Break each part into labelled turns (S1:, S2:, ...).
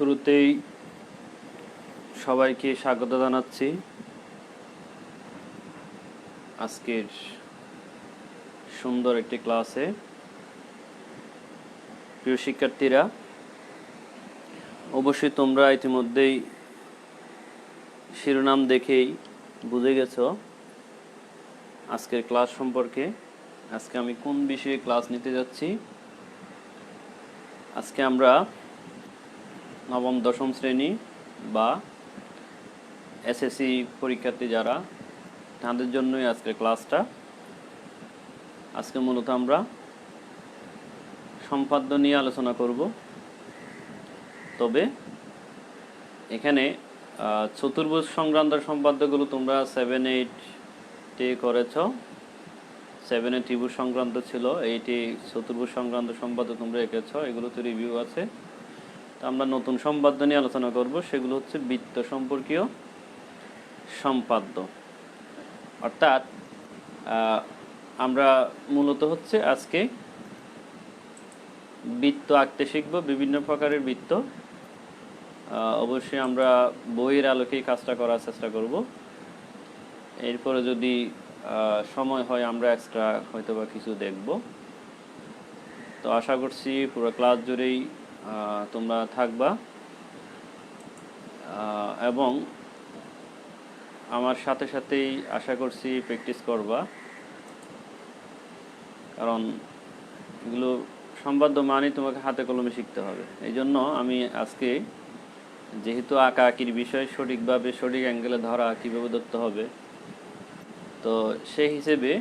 S1: শুরুতেই সবাইকে স্বাগত জানাচ্ছি আজকের সুন্দর একটি ক্লাসে। প্রিয় শিক্ষার্থীরা, অবশ্যই তোমরা ইতিমধ্যেই শিরোনাম দেখেই বুঝে গেছো আজকের ক্লাস সম্পর্কে। আজকে আমি কোন বিষয়ে ক্লাস নিতে যাচ্ছি। আজকে আমরা নবম দশম শ্রেণী বা এসএসসি পরীক্ষার্থী যারা, তাদের জন্যই আজকের ক্লাসটা। আজকে মূলত আমরা সম্পাদ্য নিয়ে আলোচনা করব। তবে এখানে চতুর্ভুজ সংক্রান্ত সম্পাদ্যগুলো তোমরা 7-8 করেছ। 7-এ ত্রিভুজ সংক্রান্ত ছিল, 8-এ চতুর্ভুজ সংক্রান্ত সম্পাদ্য তোমরা এঁকেছ, এগুলোতে রিভিউ আছে। তো আমরা নতুন সম্পাদ্য নিয়ে আলোচনা করব, সেগুলো হচ্ছে বৃত্ত সম্পর্কীয় সম্পাদ্য। অর্থাৎ আমরা মূলত হচ্ছে আজকে বৃত্ত আঁকতে শিখব, বিভিন্ন প্রকারের বৃত্ত। অবশ্যই আমরা বইয়ের আলোকেই কাজটা করার চেষ্টা করব। এরপরে যদি সময় হয় আমরা এক্সট্রা হয়তো বা কিছু দেখব। তো আশা করছি পুরো ক্লাস জুড়েই তোমরা থাকবা এবং আমার সাথে সাথেই আশা করছি প্র্যাকটিস করবা, কারণ এগুলো সম্পাদ্য মানেই তোমাকে হাতে কলমে শিখতে হবে। এই জন্য আমি আজকে, যেহেতু আঁকা আঁকির বিষয় সঠিকভাবে সঠিক অ্যাঙ্গেলে ধরা কীভাবে ধরতে হবে, তো সেই হিসেবে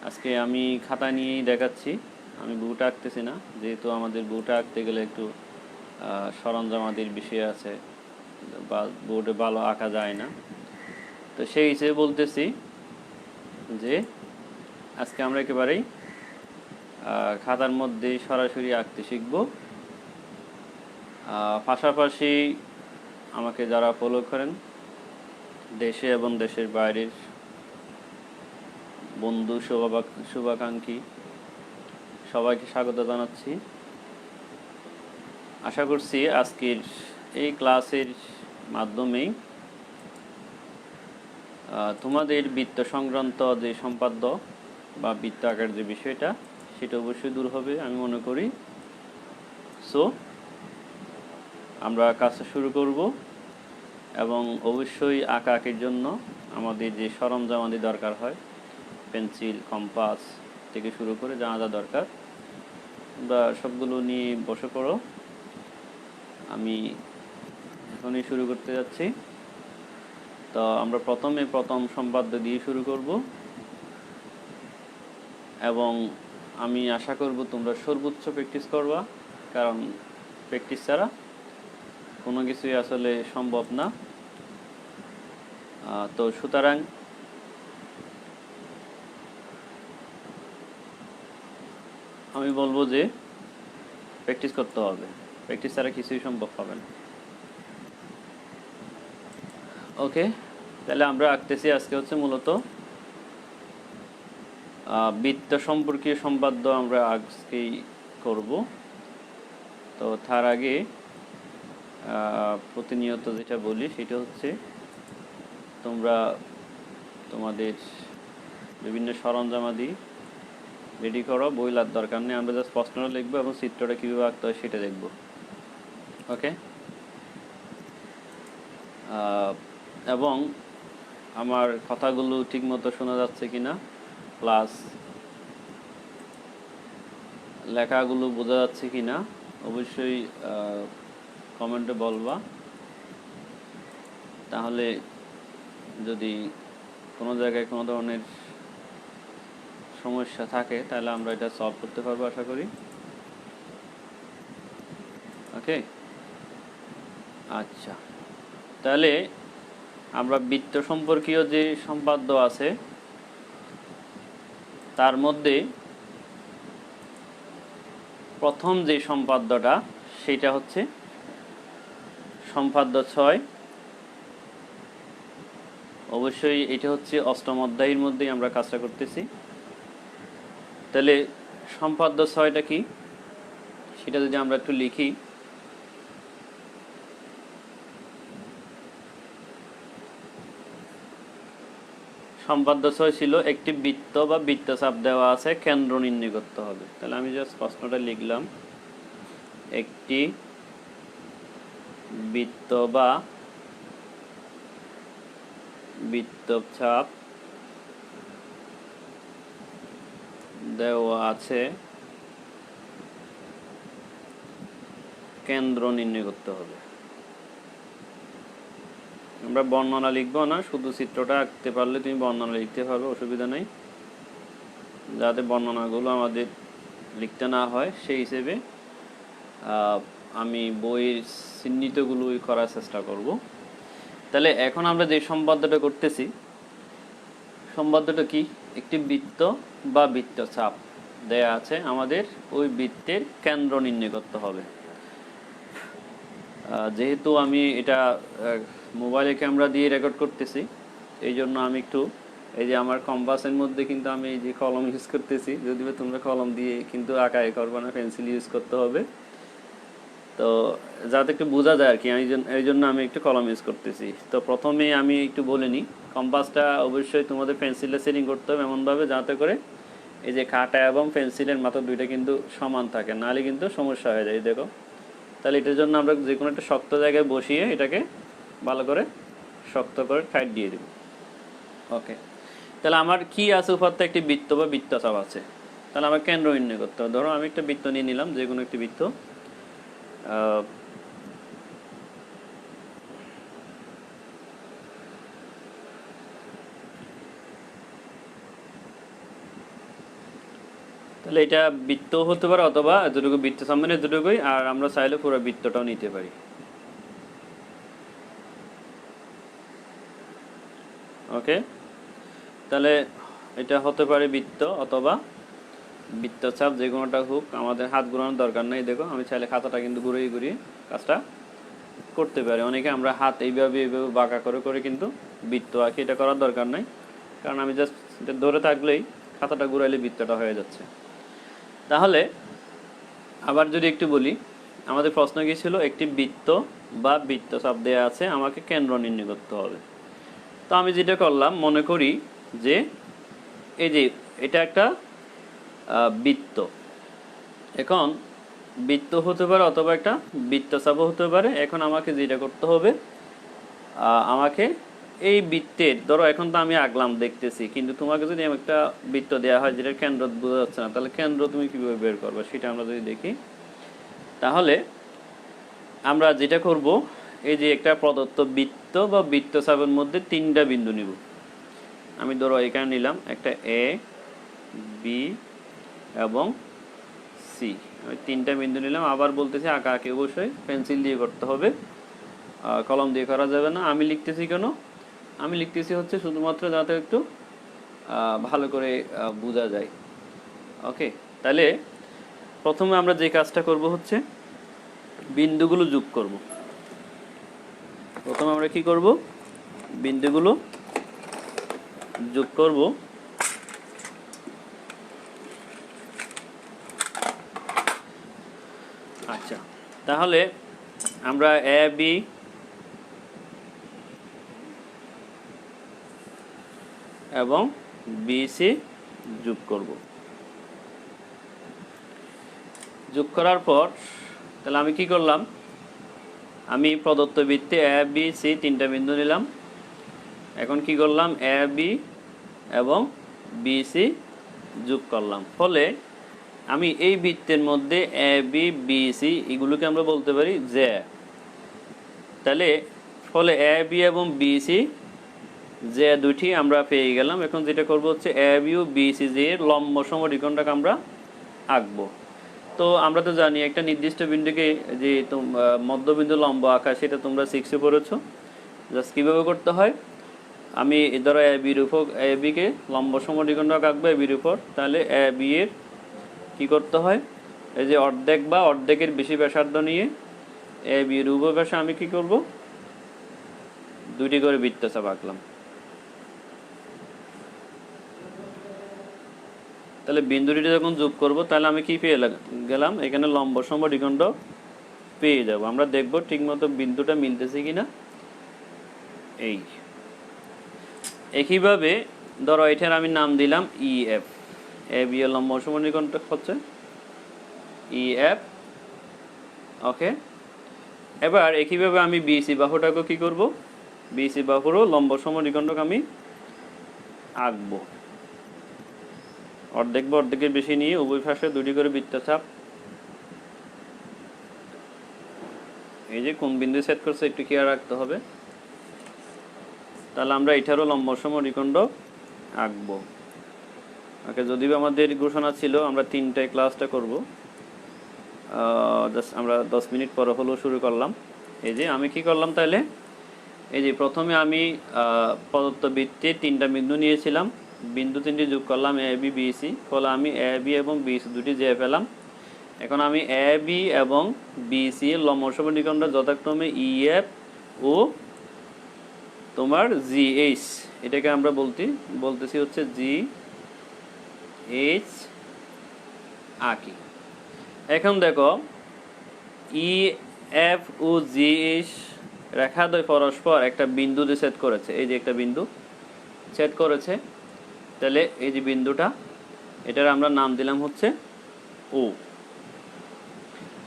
S1: আজকে আমি খাতা নিয়েই দেখাচ্ছি। আমি বুট আঁকতেছি না, যেহেতু আমাদের বুট আঁকতে গেলে একটু সরঞ্জামাদির বিষয় আছে বা বোর্ডে ভালো আঁকা যায় না। তো সেই হিসেবে বলতেছি যে আজকে আমরা একেবারেই খাতার মধ্যে সরাসরি আঁকতে শিখব। পাশাপাশি আমাকে যারা ফলো করেন, দেশে এবং দেশের বাইরের বন্ধু শুভাকাঙ্ক্ষী, সবাইকে স্বাগত জানাচ্ছি। আশা করছি আজকের এই ক্লাসের মাধ্যমেই তোমাদের বৃত্ত সংক্রান্ত যে সম্পাদ্য বা বৃত্ত আঁকার যে বিষয়টা, সেটা অবশ্যই দূর হবে আমি মনে করি। সো আমরা কাজটা শুরু করব এবং অবশ্যই আঁকা আঁকির জন্য আমাদের যে সরঞ্জামাদি দরকার হয়, পেন্সিল, কম্পাস থেকে শুরু করে যা যা দরকার, আমরা সবগুলো নিয়ে বসে পড়ো। আমি এখনই শুরু করতে যাচ্ছি। তো আমরা প্রথম সম্পাদ্য দিয়ে শুরু করব এবং আমি আশা করব তোমরা সর্বোচ্চ প্র্যাকটিস করবা, কারণ প্র্যাকটিস ছাড়া কোনো কিছুই আসলে সম্ভব না। তো সুতরাং আমি বলবো যে প্র্যাকটিস করতে হবে, প্র্যাকটিস ছাড়া কিছুই সম্ভব হবে না। ওকে, তাহলে আমরা আঁকতেছি আজকে হচ্ছে মূলত বৃত্ত সম্পর্কীয় সম্পাদ্য আমরা আজকেই করব। তো তার আগে প্রতিনিয়ত যেটা বলি সেটা হচ্ছে তোমরা তোমাদের বিভিন্ন সরঞ্জামাদি রেডি করো। বই লাগ দরকার নেই, আমরা জাস্ট প্রশ্নটা লিখবো এবং চিত্রটা কীভাবে আঁকতে হয় সেটা দেখব। ওকে, এবং আমার কথাগুলো ঠিকমতো শোনা যাচ্ছে কিনা, প্লাস লেখাগুলো বোঝা যাচ্ছে কিনা অবশ্যই কমেন্টে বলবা। তাহলে যদি কোনো জায়গায় কোনো ধরনের সমস্যা থাকে তাহলে আমরা এটা সলভ করতে পারবো আশা করি। ওকে, আচ্ছা, তাহলে আমরা বৃত্ত সম্পর্কীয় যে সম্পাদ্য আছে তার মধ্যে প্রথম যে সম্পাদ্যটা সেটা হচ্ছে সম্পাদ্য 6। অবশ্যই এটা হচ্ছে অষ্টম অধ্যায়ের মধ্যেই আমরা কাজটা করতেছি। তাহলে সম্পাদ্য 6টা কি সেটা যদি আমরা একটু লিখি, সম্পাদ্য 6 ছিল একটি বৃত্ত বা বৃত্তচাপ দেওয়া আছে, কেন্দ্র নির্ণয় করতে হবে। তাহলে আমি জাস্ট প্রশ্নটা লিখলাম, একটি বৃত্ত বা বৃত্তচাপ দেওয়া আছে, কেন্দ্র নির্ণয় করতে হবে। আমরা বর্ণনা লিখবো না, শুধু চিত্রটা আঁকতে পারলে তুমি বর্ণনা লিখতে পারবে, অসুবিধা নেই। যাতে বর্ণনাগুলো আমাদের লিখতে না হয় সেই হিসেবে আমি বইয়ের চিহ্নিতগুলোই করার চেষ্টা করব। তাহলে এখন আমরা যে সম্পাদ্যটা করতেছি, সম্পাদ্যটা কি? একটি বৃত্ত বা বৃত্তচাপ দেয়া আছে, আমাদের ওই বৃত্তের কেন্দ্র নির্ণয় করতে হবে। যেহেতু আমি এটা মোবাইলে ক্যামেরা দিয়ে রেকর্ড করতেছি, এই জন্য আমি একটু এই যে আমার কম্পাসের মধ্যে কিন্তু আমি এই যে কলম ইউজ করতেছি, যদিও তোমরা কলম দিয়ে কিন্তু আঁকাই করবে না, পেন্সিল ইউজ করতে হবে। তো যাতে একটু বোঝা যায় আর কি, এই জন্য আমি একটু কলম ইউজ করতেছি। তো প্রথমে আমি একটু বলে নিই, কম্পাসটা অবশ্যই তোমাদের পেন্সিলে সেটিং করতে হবে এমনভাবে যাতে করে এই যে কাঁটা এবং পেন্সিলের মাথা দুইটা কিন্তু সমান থাকে, নাহলে কিন্তু সমস্যা হয়ে যায়। দেখো, তাহলে এটার জন্য আমরা যে কোনো একটা শক্ত জায়গায় বসিয়ে এটাকে ভালো করে শক্ত করে টাইট দিয়ে দেব। ওকে, তাহলে আমার কি আছে? উপাত্ত একটি বৃত্ত বা বৃত্তচাপ আছে, তাহলে আমার কেন্দ্র নির্ণয় করতে হবে। ধরো আমি একটা বৃত্ত নিয়ে নিলাম, যে কোনো একটি বৃত্ত। তাহলে এটা বৃত্ত হতে পারে অথবা এতটুকু বৃত্ত সামনে এতটুকুই, আর আমরা চাইলে পুরো বৃত্তটাও নিতে পারি। ওকে, তাহলে এটা হতে পারে বৃত্ত অথবা বৃত্তচাপ, যে কোনোটা হোক, আমাদের হাত ঘোরানোর দরকার নেই। দেখো, আমি চাইলে খাতাটা কিন্তু ঘুরিয়ে ঘুরিয়ে কাজটা করতে পারি। অনেকে আমরা হাত এইভাবে এইভাবে বাঁকা করে করে কিন্তু বৃত্ত আঁকি, এটা করার দরকার নেই, কারণ আমি জাস্ট এটা ধরে থাকলেই খাতাটা ঘুরাইলে বৃত্তটা হয়ে যাচ্ছে। তাহলে আবার যদি একটু বলি, আমাদের প্রশ্ন কি ছিল? একটি বৃত্ত বা বৃত্তচাপ দেওয়া আছে, আমাকে কেন্দ্র নির্ণয় করতে হবে। তো আমি যেটা করলাম, মনে করি যে এই যে এটা একটা বৃত্ত। এখন বৃত্ত হতে পারে অথবা একটা বৃত্তচাপও হতে পারে। এখন আমাকে যেটা করতে হবে, আমাকে এই বৃত্তের, ধরো এখন তো আমি আঁকলাম দেখতেছি, কিন্তু তোমাকে যদি একটা বৃত্ত দেওয়া হয় যেটার কেন্দ্র বোঝা যাচ্ছে না, তাহলে কেন্দ্র তুমি কীভাবে বের করবে সেটা আমরা যদি দেখি, তাহলে আমরা যেটা করব, এই যে একটা প্রদত্ত বৃত্ত বা বৃত্তচাপের মধ্যে তিনটা বিন্দু নিব। আমি ধরো এখানে নিলাম একটা এ, বি এবং সি, আমি তিনটা বিন্দু নিলাম। আবার বলতেছি, আঁকা আঁকি অবশ্যই পেন্সিল দিয়ে করতে হবে, কলম দিয়ে করা যাবে না। আমি লিখতেছি কেন? আমি লিখতেছি হচ্ছে শুধুমাত্র যাতে একটু ভালো করে বোঝা যায়। ওকে, তাহলে প্রথমে আমরা যে কাজটা করব হচ্ছে বিন্দুগুলো যোগ করব। প্রথমে আমরা কি করব? বিন্দুগুলো যোগ করব। আচ্ছা, তাহলে আমরা এ বি এবং বিসি যোগ করব। যোগ করার পর তাহলে আমি কি করলাম? আমি প্রদত্ত বৃত্তে এ বি সি তিনটা বিন্দু নিলাম। এখন কি করলাম? এ বি এবং বিসি যোগ করলাম। ফলে আমি এই বৃত্তের মধ্যে এ বি বি সি এগুলোকে আমরা বলতে পারি জে। তাহলে ফলে এ বি এবং বিসি যে দুটি আমরা পেয়ে গেলাম। এখন যেটা করব হচ্ছে এ বি ও বিসি যে এর লম্ব সমদ্বিখণ্ডক আমরা আঁকবো। তো আমরা তো জানি একটা নির্দিষ্ট বিন্দুকে যে মধ্যবিন্দু লম্ব আঁকা, সেটা তোমরা 6-এ পড়েছো। জাস্ট কীভাবে করতে হয়, আমি ধরো এ বির উপর, এ বিকে লম্ব সমদ্বিখণ্ডক আঁকবো এ বির উপর, তাহলে এ বি এর কী করতে হয়, এই যে অর্ধেক বা অর্ধেকের বেশি ব্যাসার্ধ নিয়ে এ বির উভয় পাশে আমি কি করব, দুইটি করে বৃত্তচাপ আঁকলাম। তাহলে বিন্দুটি যখন যোগ করব, তাহলে আমি কি পেয়ে গেলাম? এখানে লম্ব সমদ্বিখণ্ডক পেয়ে যাব। আমরা দেখব ঠিকমতো বিন্দুটা মিলতেছে কিনা। এই একইভাবে ধরো এটার আমি নাম দিলাম EF, AB এর লম্ব সমদ্বিখণ্ডক হচ্ছে EF। ওকে, এবার একইভাবে আমি BC বাহুটাকে কি করব, BC বাহুরও লম্ব সমদ্বিখণ্ডক আমি আঁকবো। অর্ধেক বা অর্ধেকের বেশি নিয়ে উভয় পাশে দুটি করে বৃত্তচাপ, এই যে কোন বিন্দু সেট করছে একটু খেয়াল রাখতে হবে। তাহলে আমরা এটারও লম্ব সমদ্বিখণ্ডক আঁকবো। ওকে, যদিও আমাদের ঘোষণা ছিল আমরা 3টায় ক্লাসটা করব, জাস্ট আমরা 10 মিনিট পরে হলেও শুরু করলাম। এই যে আমি কি করলাম তাহলে, এই যে প্রথমে আমি প্রদত্ত বৃত্তের 3টা বিন্দু নিয়েছিলাম, বিন্দু 3টি যোগ করলাম AB BC, ফলে আমি AB এবং BC দুটি জেনে পেলাম। এখন আমি AB এবং BC এর লম্ব সমদ্বিখণ্ডক যথাক্রমে EF ও তোমার GH, এটাকে আমরা বলতেছি হচ্ছে GH আঁকি। এখন দেখো EF ও GH রেখাদ্বয় পরস্পর একটা বিন্দুতে ছেদ করেছে, এই যে একটা বিন্দু ছেদ করেছে। তাহলে এই যে বিন্দুটা, এটার আমরা নাম দিলাম হচ্ছে O।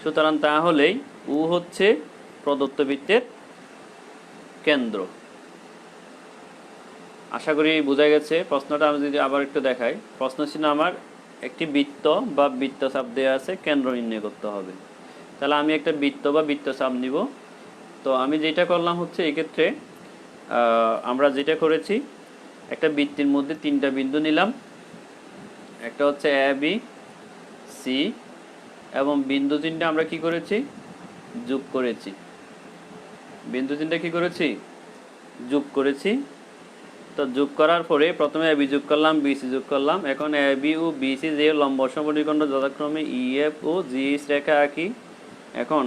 S1: সুতরাং তাহলেই O হচ্ছে প্রদত্ত বৃত্তের কেন্দ্র। আশা করি বোঝা গেছে। প্রশ্নটা আমি যদি আবার একটু দেখাই, প্রশ্ন ছিল আমার একটি বৃত্ত বা বৃত্তচাপ দেওয়া আছে, কেন্দ্র নির্ণয় করতে হবে। তাহলে আমি একটা বৃত্ত বা বৃত্তচাপ নিব। তো আমি যেটা করলাম হচ্ছে এই ক্ষেত্রে আমরা যেটা করেছি, একটা বৃত্তের মধ্যে 3টা বিন্দু নিলাম, একটা হচ্ছে AB C, এবং বিন্দু 3টা আমরা কি করেছি, যোগ করেছি। বিন্দু 3টা কি করেছি, যোগ করেছি। তো যোগ করার পরে প্রথমে AB যোগ করলাম, BC যোগ করলাম। এখন AB ও BC যে লম্ব সমদ্বিখণ্ডক যথাক্রমে EF ও GH রেখা আঁকি। এখন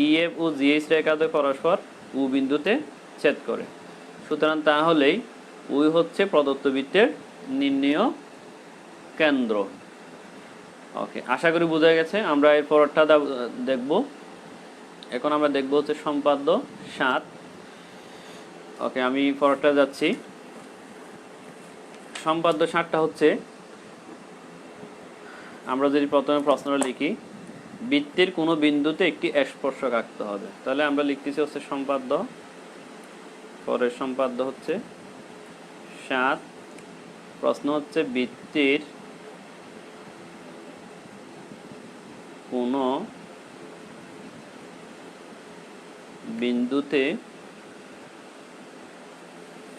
S1: EF ও GH রেখাতে পরস্পর ও বিন্দুতে ছেদ করে। সুতরাং তাহলেই ওই হচ্ছে প্রদত্ত বৃত্তের নির্ণেয় কেন্দ্র। ওকে, আশা করি বোঝা গেছে। আমরা এর পরেরটা দেখব। এখন আমরা দেখব হচ্ছে সম্পাদ্য 7। ওকে, আমি পরেরটা যাচ্ছি। সম্পাদ্য 7টা হচ্ছে, আমরা যদি প্রথমে প্রশ্নটা লিখি, বৃত্তের কোনো বিন্দুতে একটি স্পর্শক আঁকতে হবে। তাহলে আমরা লিখতেছি হচ্ছে সম্পাদ্য, পরের সম্পাদ্য হচ্ছে 7। প্রশ্ন হচ্ছে বৃত্তের কোনো বিন্দুতে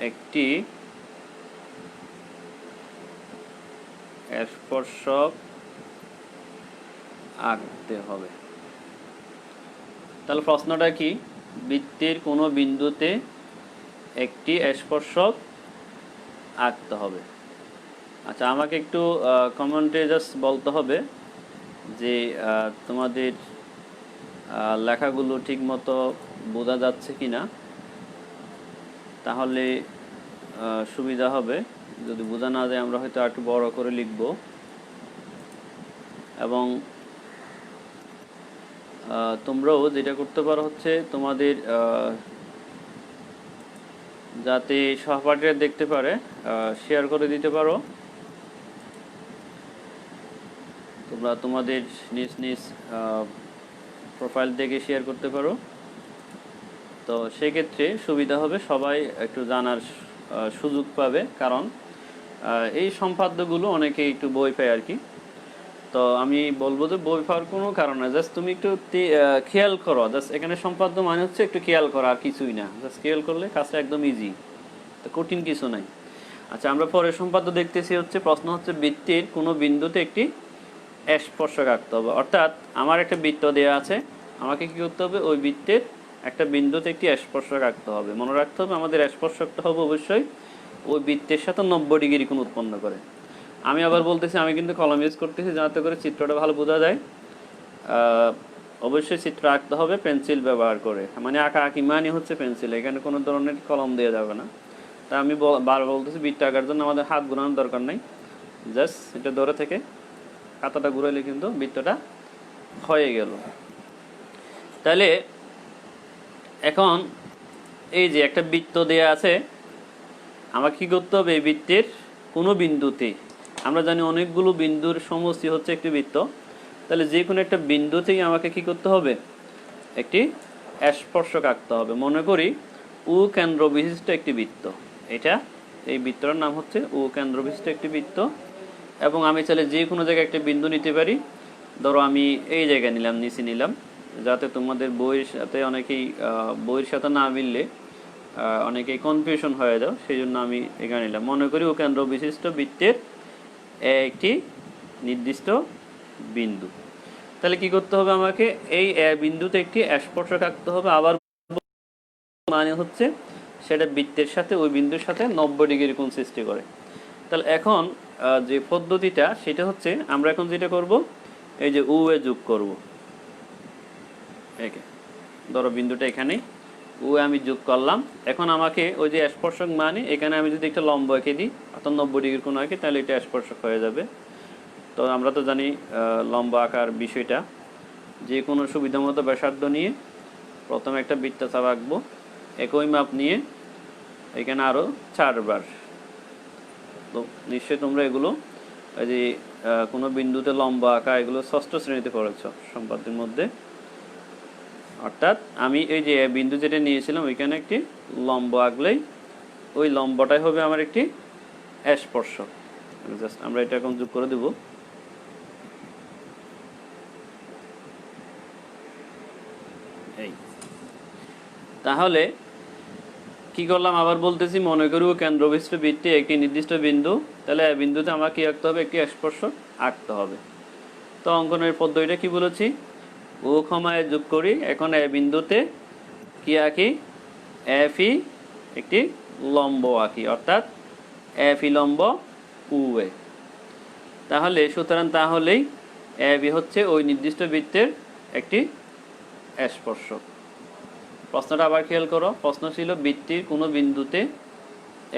S1: একটি স্পর্শক আঁকতে হবে। তাহলে প্রশ্নটা কি, বৃত্তের কোনো বিন্দুতে একটি স্পর্শক আঁকতে হবে। আচ্ছা, আমাকে একটু কমেন্টে জাস্ট বলতে হবে যে তোমাদের লেখাগুলো ঠিক মতো বোঝা যাচ্ছে কিনা, তাহলে সুবিধা হবে। যদি বোঝা না যায় আমরা হয়তো একটু বড় করে লিখব। এবং তোমরাও যেটা করতে পারো হচ্ছে তোমাদের যাতে সহপাঠীরা দেখতে পারে শেয়ার করে দিতে পারো। তোমরা তোমাদের নিজ নিজ প্রোফাইল থেকে শেয়ার করতে পারো। তো সেক্ষেত্রে সুবিধা হবে, সবাই একটু জানার সুযোগ পাবে। কারণ এই সম্পাদ্যগুলো অনেকে একটু বই পায় আর কি। তো আমি বলবো যে বই পাওয়ার কোনো কারণ না, জাস্ট তুমি একটু খেয়াল করো। জাস্ট এখানে সম্পাদ্য মানে হচ্ছে একটু খেয়াল করা, আর কিছুই না। জাস্ট খেয়াল করলে কাজটা একদম ইজি, তো কঠিন কিছু নাই। আচ্ছা, আমরা পরের সম্পাদ্য দেখতেছি হচ্ছে, প্রশ্ন হচ্ছে বৃত্তের কোনো বিন্দুতে একটি স্পর্শক আঁকতে হবে। অর্থাৎ আমার একটা বৃত্ত দেওয়া আছে, আমাকে কি করতে হবে, ওই বৃত্তের একটা বিন্দুতে একটি স্পর্শক আঁকতে হবে। মনে রাখতে হবে আমাদের স্পর্শকটা হবে অবশ্যই ওই বৃত্তের সাথে 90 ডিগ্রি কোণ উৎপন্ন করে। আমি আবার বলতেছি, আমি কিন্তু কলম ইউজ করতেছি যাতে করে চিত্রটা ভালো বোঝা যায়। অবশ্যই চিত্র আঁকতে হবে পেন্সিল ব্যবহার করে, মানে আঁকি মানে হচ্ছে পেন্সিল, এখানে কোনো ধরনের কলম দেওয়া যাবে না। তা আমি বারবার বলতেছি, বৃত্ত আঁকার জন্য আমাদের হাত ঘোরানোর দরকার নেই, জাস্ট এটা ধরে থেকে খাতাটা ঘুরাইলে কিন্তু বৃত্তটা হয়ে গেল। তাহলে এখন এই যে একটা বৃত্ত দেয়া আছে, আমাকে কি করতে হবে, এই বৃত্তের কোনো বিন্দুতে, আমরা জানি অনেকগুলো বিন্দুর সমষ্টি হচ্ছে একটি বৃত্ত, তাহলে যে কোনো একটা বিন্দুতেই আমাকে কি করতে হবে, একটি স্পর্শক আঁকতে হবে। মনে করি ও কেন্দ্র বিশিষ্ট একটি বৃত্ত, এটা এই বৃত্তটার নাম হচ্ছে ও কেন্দ্র বিশিষ্ট একটি বৃত্ত, এবং আমি চাইলে যে কোনো জায়গায় একটা বিন্দু নিতে পারি। ধরো আমি এই জায়গায় নিলাম, নিচে নিলাম, যাতে তোমাদের বইয়ের সাথে অনেকেই বইয়ের সাথে না মিললে অনেকেই কনফিউশন হয়ে যাও, সেই জন্য আমি এখানে নিলাম। মনে করি ও কেন্দ্র বিশিষ্ট বৃত্তের একটি নির্দিষ্ট বিন্দু। তাহলে কি করতে হবে, আমাকে এই বিন্দুতে একটি স্পর্শক আঁকতে হবে। আবার মানে হচ্ছে সেটা বৃত্তের সাথে ওই বিন্দুর সাথে 90 ডিগ্রি কোণ সৃষ্টি করে। তাহলে এখন যে পদ্ধতিটা সেটা হচ্ছে, আমরা এখন যেটা করব, এই যে ও এ যোগ করব। একে ধরো বিন্দুটা এখানে ও আমি যোগ করলাম। এখন আমাকে ওই যে স্পর্শক মানে এখানে আমি যদি একটা লম্ব এঁকে দিই অর্থাৎ 90 ডিগ্রি কোণ আঁকি, তাহলে এটা স্পর্শক হয়ে যাবে। তো আমরা তো জানি লম্ব আঁকার বিষয়টা, যে কোনো সুবিধা মতো ব্যাসার্ধ নিয়ে প্রথমে একটা বৃত্তচাপ আঁকবো, একই মাপ নিয়ে এখানে আরও 4 বার। তো নিশ্চয়ই তোমরা এগুলো এই যে কোনো বিন্দুতে লম্ব আঁকা এগুলো ষষ্ঠ শ্রেণীতে পড়েছ সম্পাদ্যের মধ্যে। অর্থাৎ আমি এই যে বিন্দু যেটা নিয়েছিলাম ওইখানে একটি লম্ব আঁকলেই ওই লম্বটাই হবে আমার একটি স্পর্শক। জাস্ট আমরা এটা এখন যোগ করে দেব। এই তাহলে কি করলাম আবার বলতেছি, মনে করি ও কেন্দ্রবিশিষ্ট বৃত্তে একটি নির্দিষ্ট বিন্দু, তাহলে এই বিন্দুতে আমাকে কি আঁকতে হবে, একটি স্পর্শক আঁকতে হবে। তো অঙ্কনের পদ্ধতিটা কি বলেছি, ও ক্ষমায় যোগ করি। এখন এই বিন্দুতে কি আঁকি, এফ ই একটি লম্ব আঁকি, অর্থাৎ এফ ই লম্ব উ এ। তাহলে সুতরাং তাহলেই এফ ই হচ্ছে ওই নির্দিষ্ট বৃত্তের একটি স্পর্শক। প্রশ্নটা আবার খেয়াল করো, প্রশ্ন ছিল বৃত্তির কোনো বিন্দুতে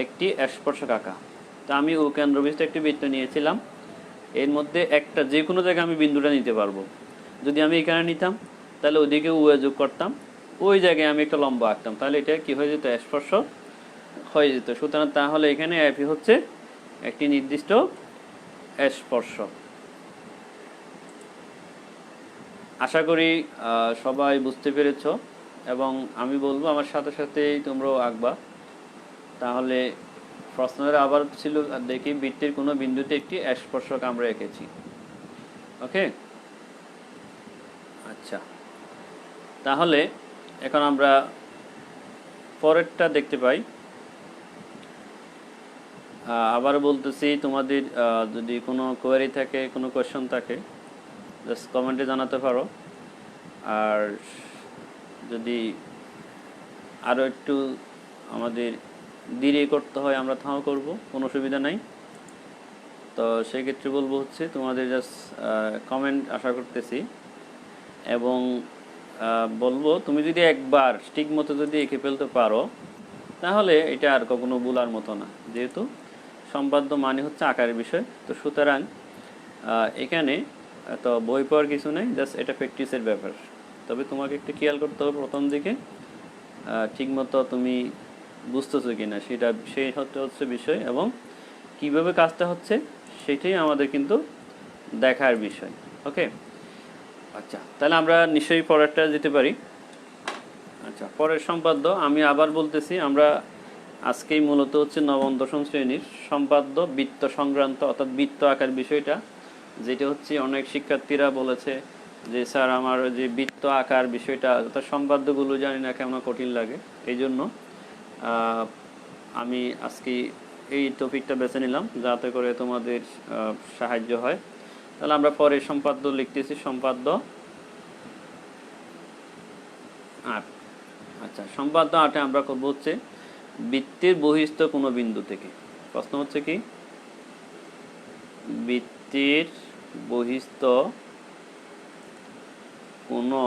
S1: একটি স্পর্শক আঁকা। তো আমি ও কেন্দ্রবিশিষ্ট একটি বৃত্ত নিয়েছিলাম, এর মধ্যে একটা যে কোনো জায়গায় আমি বিন্দুটা নিতে পারবো। যদি আমি এখানে নিতাম তাহলে ওদিকে ও যোগ করতাম, ওই জায়গায় আমি একটা লম্ব আঁকতাম, তাহলে এটা কি হয়ে যেত, স্পর্শক হয়ে যেত। সুতরাং তাহলে এখানে এফ হচ্ছে একটি নির্দিষ্ট স্পর্শক। আশা করি সবাই বুঝতে পেরেছ, এবং আমি বলবো আমার সাথে সাথেই তোমরাও আঁকবা। তাহলে প্রশ্নের আবার ছিল, দেখি বৃত্তের কোনো বিন্দুতে একটি স্পর্শক আমরা এঁকেছি। ওকে, আচ্ছা, তাহলে এখন আমরা পরেরটা দেখতে পাই। আবার বলতেছি, তোমাদের যদি কোনো কোয়েরি থাকে, কোনো কোয়েশ্চন থাকে, জাস্ট কমেন্টে জানাতে পারো। আর যদি আরও একটু আমাদের ধীরে করতে হয় আমরা তাও করব, কোনো অসুবিধা নাই। তো সেক্ষেত্রে বলবো হচ্ছে তোমাদের জাস্ট কমেন্ট আশা করতেছি, এবং বলবো তুমি যদি একবার ঠিক মতো যদি এঁকে ফেলতে পারো তাহলে এটা আর কখনো ভুলার মতো না, যেহেতু সম্পাদ্য মানে হচ্ছে আকারের বিষয়। তো সুতরাং এখানে তো বই পড়ার কিছু নেই, জাস্ট এটা প্র্যাকটিসের ব্যাপার। তবে তোমাকে একটু খেয়াল করতে হবে প্রথম দিকে ঠিকমতো তুমি বুঝতেছো কিনা, সেই হচ্ছে বিষয়, এবং কিভাবে কাজটা হচ্ছে সেটাই আমাদের কিন্তু দেখার বিষয়। ওকে, আচ্ছা, তাহলে আমরা নিশ্চয়ই পরেরটা যেতে পারি। আচ্ছা, পরের সম্পাদ্য আমি আবার বলতেছি, আমরা আজকেই মূলত হচ্ছে নবম দশম শ্রেণীর সম্পাদ্য বৃত্ত সংক্রান্ত, অর্থাৎ বৃত্ত আঁকার বিষয়টা, যেটা হচ্ছে অনেক শিক্ষার্থীরা বলেছে যে স্যার আমার যে বৃত্ত আঁকার বিষয়টা, অর্থাৎ সম্পাদ্যগুলো জানি না কেমন কঠিন লাগে। এই জন্য আমি আজকে এই টপিকটা বেছে নিলাম যাতে করে তোমাদের সাহায্য হয়। তাহলে আমরা পরে সম্পাদ্য লিখতেছি, সম্পাদ্য 8। আচ্ছা, সম্পাদ্য 8-এ আমরা করব হচ্ছে বৃত্তের বহিস্থ কোনো বিন্দু থেকে। প্রশ্ন হচ্ছে কি, বৃত্তের বহিস্থ কোনো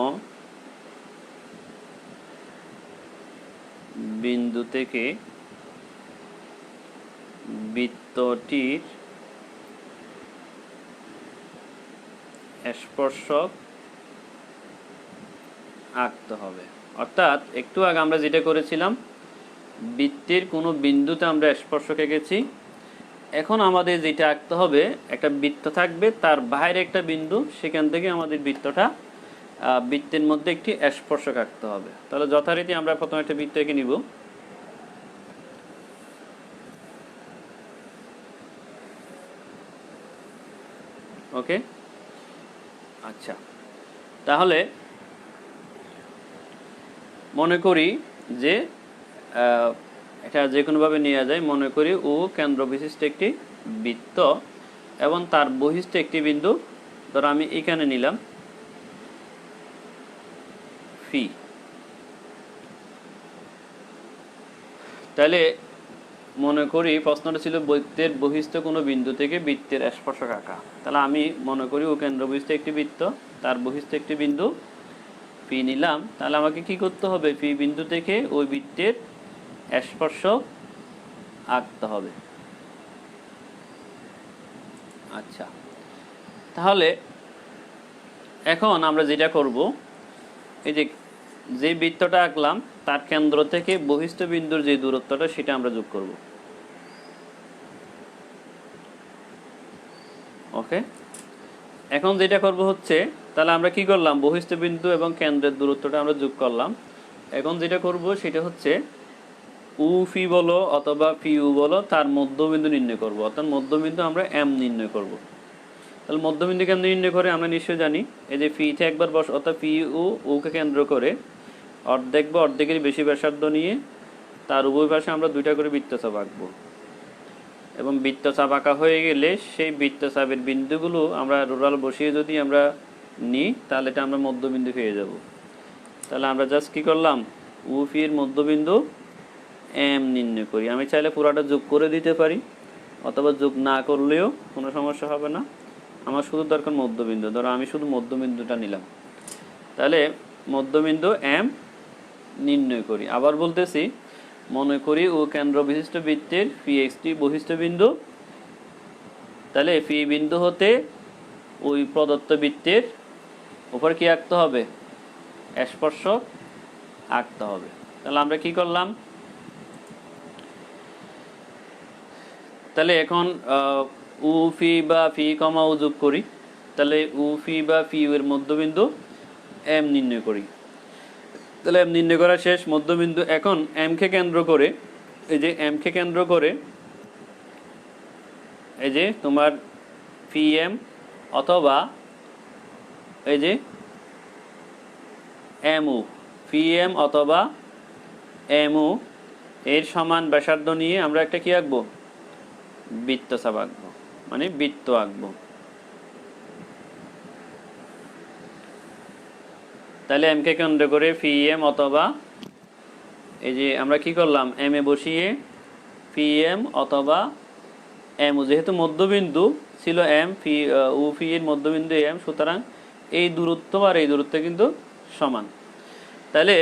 S1: বিন্দু থেকে বৃত্তটির স্পর্শক আঁকতে হবে। অর্থাৎ একটু আগে আমরা যেটা করেছিলাম, বৃত্তের কোনো বিন্দুতে আমরা স্পর্শক এঁকেছি, এখন আমাদের যেটা আঁকতে হবে, একটা বৃত্ত থাকবে, তার বাইরে একটা বিন্দু, সেখান থেকে আমাদের বৃত্তটা বৃত্তের মধ্যে একটি স্পর্শক আঁকতে হবে। তাহলে যথারীতি আমরা প্রথমে একটা বৃত্ত এঁকে নিব। ওকে, আচ্ছা, তাহলে মনে করি যে এটা যে কোনোভাবে নেওয়া যায়। মনে করি ও কেন্দ্র বিশিষ্ট একটি বৃত্ত এবং তার বহিষ্ঠ একটি বিন্দু, ধরো আমি এখানে নিলাম ফি। তাহলে মনে করি প্রশ্নটা ছিল বৃত্তের বহিষ্ঠ কোনো বিন্দু থেকে বৃত্তের স্পর্শক আঁকা। তাহলে আমি মনে করি ও কেন্দ্র বিশিষ্ট একটি বৃত্ত, তার বহিষ্ঠ একটি বিন্দু ফি নিলাম। তাহলে আমাকে কি করতে হবে? ফি বিন্দু থেকে ওই বৃত্তের স্পর্শক আঁকতে হবে। আচ্ছা, তাহলে এখন আমরা যেটা করব, এই যে বৃত্তটা আঁকলাম তার কেন্দ্র থেকে বহিষ্ঠ বিন্দুর যে দূরত্বটা সেটা আমরা যোগ করব। ওকে, এখন যেটা করব হচ্ছে, তাহলে আমরা কি করলাম? বহিষ্ঠ বিন্দু এবং কেন্দ্রের দূরত্বটা আমরা যোগ করলাম। এখন যেটা করব সেটা হচ্ছে উ ফি বলো অথবা ফি ইউ বলো, তার মধ্যবিন্দু নির্ণয় করব, অর্থাৎ মধ্যবিন্দু আমরা এম নির্ণয় করব। তাহলে মধ্যবিন্দু কেন্দ্র নির্ণয় করে আমরা নিশ্চয়ই জানি, এই যে ফিতে একবার বস, অর্থাৎ ফি ও ওকে কেন্দ্র করে অর্ধেক বা অর্ধেকের বেশি ব্যাসার্ধ নিয়ে তার উভয় পাশে আমরা দুইটা করে বৃত্তচাপ আঁকবো। এবং বৃত্তচাপ আঁকা হয়ে গেলে সেই বৃত্তচাপের বিন্দুগুলো আমরা রুলার বসিয়ে যদি আমরা নিই, তাহলে এটা আমরা মধ্যবিন্দু পেয়ে যাব। তাহলে আমরা জাস্ট কী করলাম? উ ফির মধ্যবিন্দু এম নির্ণয় করি। আমি চাইলে পুরাটা যোগ করে দিতে পারি, অথবা যোগ না করলেও কোনো সমস্যা হবে না। আমার শুধু দরকার মধ্যবিন্দু। ধরো আমি শুধু মধ্যবিন্দুটা নিলাম। তাহলে মধ্যবিন্দু এম নির্ণয় করি। আবার বলতেছি, মনে করি ও কেন্দ্র বিশিষ্ট বৃত্তের ফি এক্সটি বহিষ্ঠ বিন্দু। তাহলে ফি বিন্দু হতে ওই প্রদত্ত বৃত্তের উপর কি আঁকতে হবে? স্পর্শক আঁকতে হবে। তাহলে আমরা কি করলাম? তাহলে এখন উ ফি বা ফি কমা ও যোগ করি। তাহলে উ ফি বা ফি এর মধ্যবিন্দু এম নির্ণয় করি। তাহলে এম নির্ণয় করা শেষ। মধ্যবিন্দু এখন এম কে কেন্দ্র করে, এই যে এম কে কেন্দ্র করে এই যে তোমার ফি এম অথবা এই যে এম ও, ফি এম অথবা এম ও এর সমান ব্যাসার্ধ নিয়ে আমরা একটা কি আঁকবো? বৃত্তচাপ আঁকবো, মানে বৃত্ত আঁকবো। তাহলে এম কে কেন্দ্র করে ফি এম অথবা এই যে আমরা কি করলাম? এম এ বসিয়ে ফি এম অথবা এম ও, যেহেতু মধ্যবিন্দু ছিল এম, ফি ও ফি এর মধ্যবিন্দু এম, সুতরাং এই দূরত্ব আর এই দূরত্ব কিন্তু সমান। তাহলে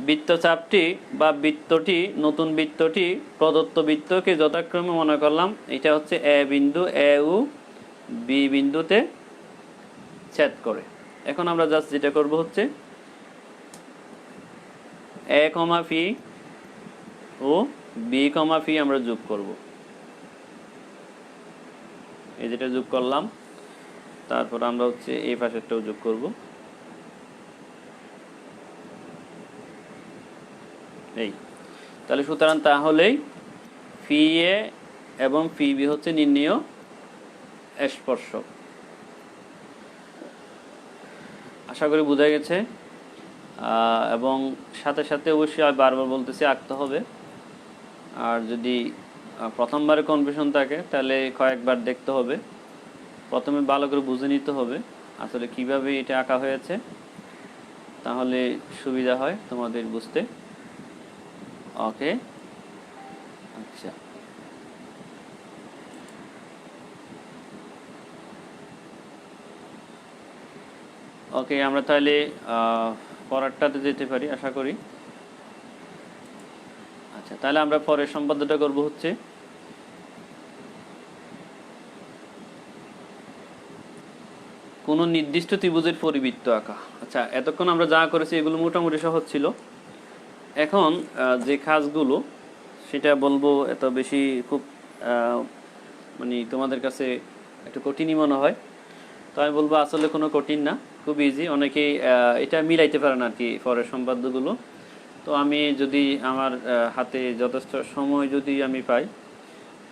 S1: বৃত্তচাপটি বা বৃত্তটি, নতুন বৃত্তটি প্রদত্ত বৃত্তকে যথাক্রমে মনে করলাম এটা হচ্ছে এ বিন্দু, এ ও বি বিন্দুতে ছেদ করে। এখন আমরা জাস্ট যেটা করব হচ্ছে এ কমা ফি ও বি কমা ফি আমরা যোগ করব। এই যেটা যোগ করলাম, তারপর আমরা হচ্ছে এই পাশেরটাও যোগ করব। এই তাহলে সুতরাং তাহলেই ফি এ এবং ফি বি হচ্ছে নির্ণেয় স্পর্শক। আশা করি বোঝা গেছে। এবং সাথে সাথে অবশ্যই আমি বারবার বলতেছি আঁকতে হবে। আর যদি প্রথমবারে কনফিউশন থাকে তাহলে কয়েকবার দেখতে হবে। প্রথমে ভালো করে বুঝে নিতে হবে আসলে কিভাবে এটা আঁকা হয়েছে, তাহলে সুবিধা হয় তোমাদের বুঝতে। ওকে, আচ্ছা, ওকে, আমরা তাহলে পরেরটাতে যেতে পারি আশা করি। আচ্ছা, তাহলে আমরা পরের সম্পাদ্যটা করব হচ্ছে কোনো নির্দিষ্ট ত্রিভুজের পরিবৃত্ত আঁকা। আচ্ছা, এতক্ষণ আমরা যা করেছি এগুলো মোটামুটি সহজ ছিল। এখন যে কাজগুলো সেটা বলবো এত বেশি খুব মানে তোমাদের কাছে একটু কঠিনই মনে হয়, তো আমি বলবো আসলে কোনো কঠিন না, খুব ইজি। অনেকেই এটা মিলাইতে পারে না আর কি, পরের সম্পাদ্যগুলো। তো আমি যদি আমার হাতে যথেষ্ট সময় যদি আমি পাই,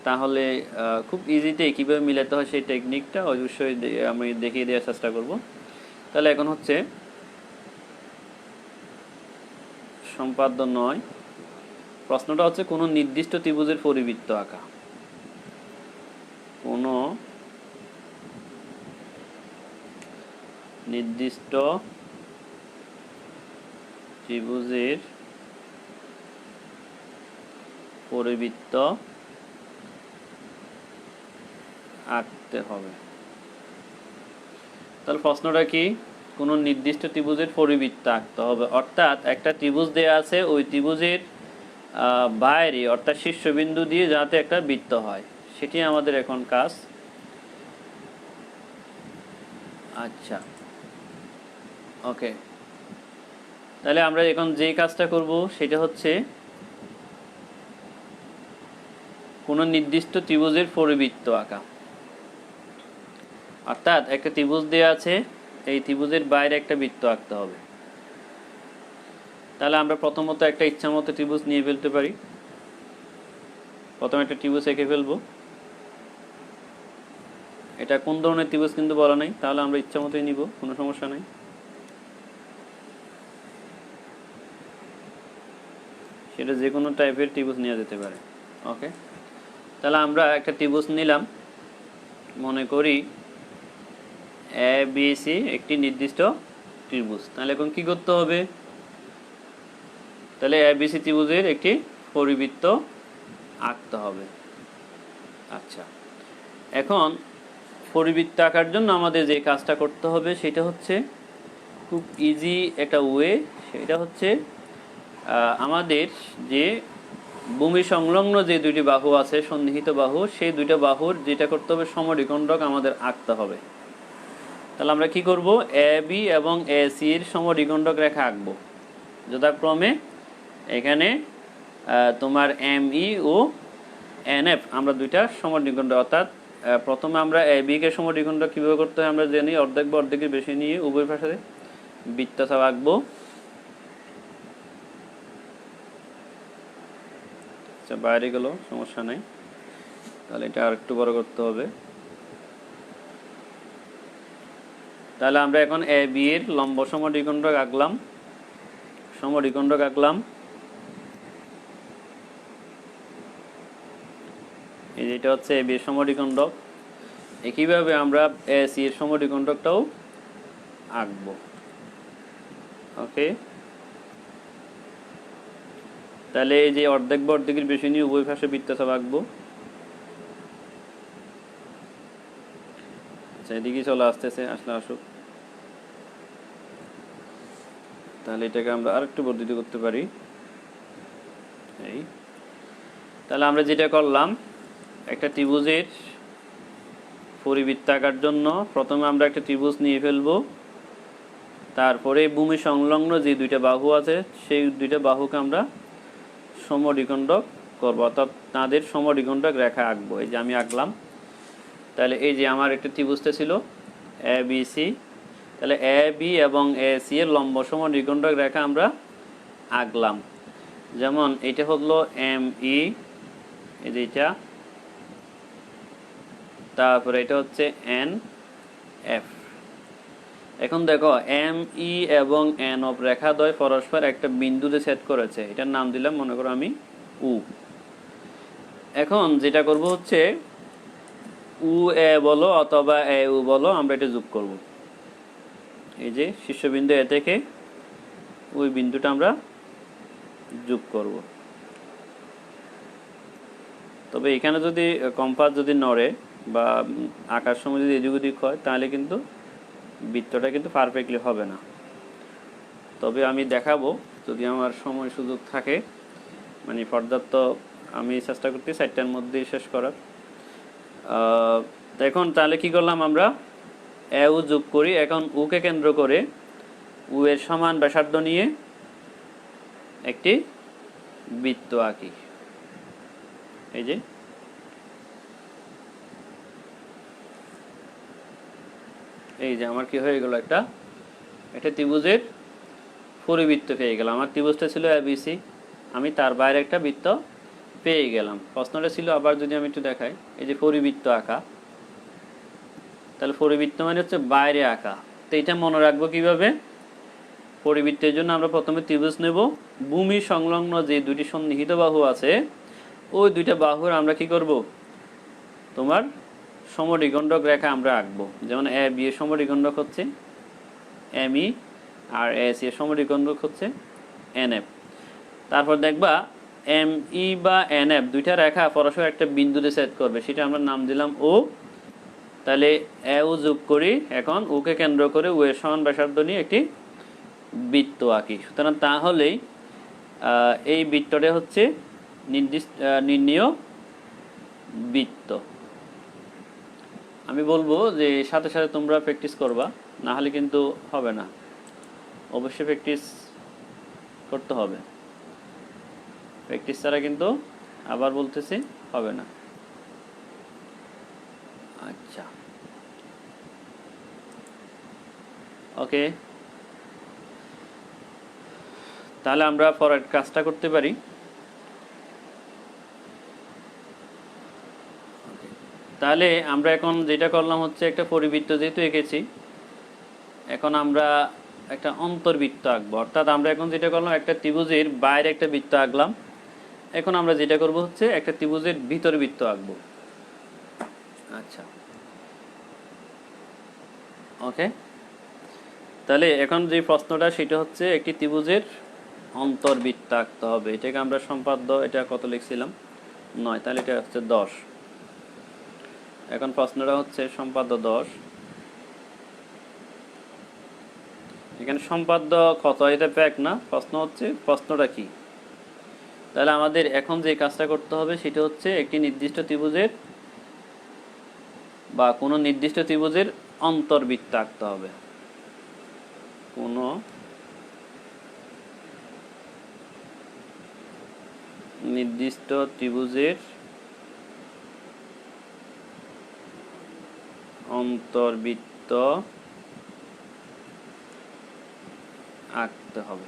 S1: তাহলে খুব ইজিতেই কীভাবে মিলাতে হয় সেই টেকনিকটা অবশ্যই আমি দেখিয়ে দেওয়ার চেষ্টা করব। তাহলে এখন হচ্ছে সম্পাদ্য 9, প্রশ্নটা হচ্ছে কোনো নির্দিষ্ট ত্রিভুজের পরিবৃত্ত আঁকা। কোনো নির্দিষ্ট ত্রিভুজের পরিবৃত্ত আঁকতে হবে। তাহলে প্রশ্নটা কি, কোনো নির্দিষ্ট ত্রিভুজের পরিবৃত্ত আঁকতে হবে, অর্থাৎ একটা ত্রিভুজ দেওয়া আছে, ওই ত্রিভুজের বাইরে অর্থাৎ শীর্ষবিন্দু দিয়ে যাতে একটা বৃত্ত হয়, সেটি আমাদের এখন কাজ। আচ্ছা, ওকে, তাহলে আমরা এখন যে কাজটা করব সেটা হচ্ছে কোনো নির্দিষ্ট ত্রিভুজের পরিবৃত্ত আঁকা। অর্থাৎ একটা ত্রিভুজ দেওয়া আছে, এই ত্রিভুজের বাইরে একটা বৃত্ত আঁকতে হবে। তাহলে আমরা প্রথমত একটা ইচ্ছামতো ত্রিভুজ নিয়ে ফেলতে পারি। প্রথমে একটা ত্রিভুজ এঁকে ফেলবো। এটা কোন ধরনের ত্রিভুজ কিন্তু বলা নাই, তাহলে আমরা ইচ্ছামতোই নিব, কোনো সমস্যা নাই। সেটা যে কোনো টাইপের ত্রিভুজ নেওয়া যেতে পারে। ওকে, তাহলে আমরা একটা ত্রিভুজ নিলাম, মনে করি এ বি সি একটি নির্দিষ্ট ত্রিভুজ। তাহলে এখন কি করতে হবে, তাহলে এ বি সি ত্রিভুজের একটি পরিবৃত্ত আঁকতে হবে। আচ্ছা, এখন পরিবৃত্ত আঁকার জন্য আমাদের যে কাজটা করতে হবে সেটা হচ্ছে খুব ইজি একটা ওয়ে, সেটা হচ্ছে আমাদের যে ভূমি সংলগ্ন যে দুইটি বাহু আছে, সন্নিহিত বাহু, সেই দুইটা বাহুর যেটা করতে হবে সমদ্বিখণ্ডক আমাদের আঁকতে হবে। তাহলে আমরা কি করব, এ বি এবং এ সি এর সমদ্বিখণ্ডক রেখা আঁকবো যথাক্রমে। এখানে তোমার এম ই ও এন এফ আমরা দুইটা সমদ্বিখণ্ডক, অর্থাৎ প্রথমে আমরা এ বি কে সমদ্বিখণ্ডক কীভাবে করতে হয় আমরা জানি, অর্ধেক বা অর্ধেকের বেশি নিয়ে উভয় পাশে বৃত্তচাপ আঁকবো। আচ্ছা, বাইরে গেল, সমস্যা নাই, তাহলে এটা আর একটু বড় করতে হবে। তাহলে আমরা এখন এ বি এর লম্ব সমদ্বিখণ্ডক আঁকলাম, সমদ্বিখণ্ডক আঁকলাম। এই যেটা হচ্ছে এ বি এর সমদ্বিখণ্ডক। একইভাবে আমরা এ সি এর সমদ্বিখণ্ডকটাও আঁকবো। ওকে, তাহলে এই যে অর্ধেক বা অর্ধেকের বেশি নিয়ে উভয় পাশে বৃত্তচাপ আঁকবো। আচ্ছা, এদিকে চলে আসতেছে, আসলে আসুক। তাহলে এটাকে আমরা আরেকটু বর্ধিত করতে পারি। এই তাহলে আমরা যেটা করলাম, একটা ত্রিভুজের পরিবৃত্ত আঁকার জন্য প্রথমে আমরা একটা ত্রিভুজ নিয়ে ফেলবো, তারপরে ভূমি সংলগ্ন যে দুইটা বাহু আছে সেই দুইটা বাহুকে আমরা সমদ্বিখণ্ডক করবো, অর্থাৎ তাদের সমদ্বিখণ্ডক রেখা আঁকবো। এই যে আমি আঁকলাম। তাহলে এই যে আমার একটা ত্রিভুজটা ছিল এ বি সি, তাহলে এ বি এবং এ সি এর লম্ব সমদ্বিখণ্ডক রেখা আমরা আঁকলাম। যেমন এটা হলো এম ই, এই যে এটা, তারপরে এটা হচ্ছে এন এফ। এখন দেখো এম ই এবং এন অফ রেখাদ্বয় পরস্পর একটা বিন্দুতে ছেদ করেছে, এটার নাম দিলাম মনে করো আমি উ। এখন যেটা করব হচ্ছে উ এ বলো অথবা এ উ বলো, আমরা এটা যোগ করব। এই যে শীর্ষবিন্দু এ থেকে ওই বিন্দুটা আমরা যোগ করব। তবে এখানে যদি কম্পাস যদি নড়ে বা আঁকার সময় যদি এদিক ওদিক হয়, তাহলে কিন্তু বৃত্তটা কিন্তু পারফেক্টলি হবে না। তবে আমি দেখাবো যদি আমার সময় সুযোগ থাকে, মানে পর্যাপ্ত, আমি চেষ্টা করতে 4টার মধ্যেই শেষ করার। এখন তাহলে কি করলাম, আমরা এ উ যোগ করি। এখন উকে কেন্দ্র করে উ এর সমান ব্যাসার্ধ নিয়ে একটি বৃত্ত আঁকি। এই যে এই যে আমার কি হয়ে গেল, একটা ত্রিভুজের পরিবৃত্ত পেয়ে গেলাম। আমার ত্রিভুজটা ছিল এবিসি, আমি তার বাইরে একটা বৃত্ত পেয়ে গেলাম। প্রশ্নটা ছিল আবার যদি আমি একটু দেখাই, এই যে পরিবৃত্ত আঁকা, তাহলে পরিবৃত্ত মানে হচ্ছে বাইরে আঁকা। তো এটা মনে রাখবো কিভাবে? পরিবৃত্তের জন্য আমরা প্রথমে ত্রিভুজ নেব, ভূমি সংলগ্ন যে দুটি সন্নিহিত বাহু আছে ওই দুইটা বাহুর আমরা কি করব, তোমার সমদ্বিখণ্ডক রেখা আমরা আঁকবো। যেমন এ বি এর সমদ্বিখণ্ডক হচ্ছে এম ই, আর এস এর সমদ্বিখণ্ডক হচ্ছে এন এফ। তারপর দেখবা এম ই বা এন এফ দুইটা রেখা পরস্পর একটা বিন্দুতে ছেদ করবে, সেটা আমরা নাম দিলাম ও। তাহলে এ ও যোগ করি, এখন ওকে কেন্দ্র করে ও এর সমান ব্যাসার্ধ নিয়ে একটি বৃত্ত আঁকি। সুতরাং তাহলেই এই বৃত্তটা হচ্ছে নির্ণেয় বৃত্ত। আমি বলবো যে সাথে সাথে তোমরা প্র্যাকটিস করবা, না হলে কিন্তু হবে না। অবশ্যই প্র্যাকটিস করতে হবে, প্র্যাকটিস ছাড়া কিন্তু আবার বলতেছি হবে না। আচ্ছা, ওকে, তাহলে আমরা পরের কাজটা করতে পারি। তাহলে আমরা এখন যেটা করলাম হচ্ছে একটা পরিবৃত্ত যেহেতু এঁকেছি, এখন আমরা একটা অন্তর্বৃত্ত আঁকবো। অর্থাৎ আমরা এখন যেটা করলাম, একটা ত্রিভুজের বাইরে একটা বৃত্ত আঁকলাম। এখন আমরা যেটা করব হচ্ছে একটা ত্রিভুজের ভিতর বৃত্ত আঁকবো। আচ্ছা, ওকে, তাহলে এখন যে প্রশ্নটা সেটা হচ্ছে একটি ত্রিভুজের অন্তর্বৃত্ত আঁকতে হবে। এটাকে আমরা সম্পাদ্য, এটা কত লিখছিলাম 9, তাহলে এটা হচ্ছে 10। এখন প্রশ্নটা হচ্ছে সম্পাদ্য 10, এখানে সম্পাদ্য কত এটা প্যাক না, প্রশ্ন হচ্ছে প্রশ্নটা কি। তাহলে আমাদের এখন যে কাজটা করতে হবে সেটা হচ্ছে একটি নির্দিষ্ট ত্রিভুজের বা কোনো নির্দিষ্ট ত্রিভুজের অন্তর্বৃত্ত আঁকতে হবে। কোনো নির্দিষ্ট ত্রিভুজের অন্তর্বৃত্ত আঁকতে হবে।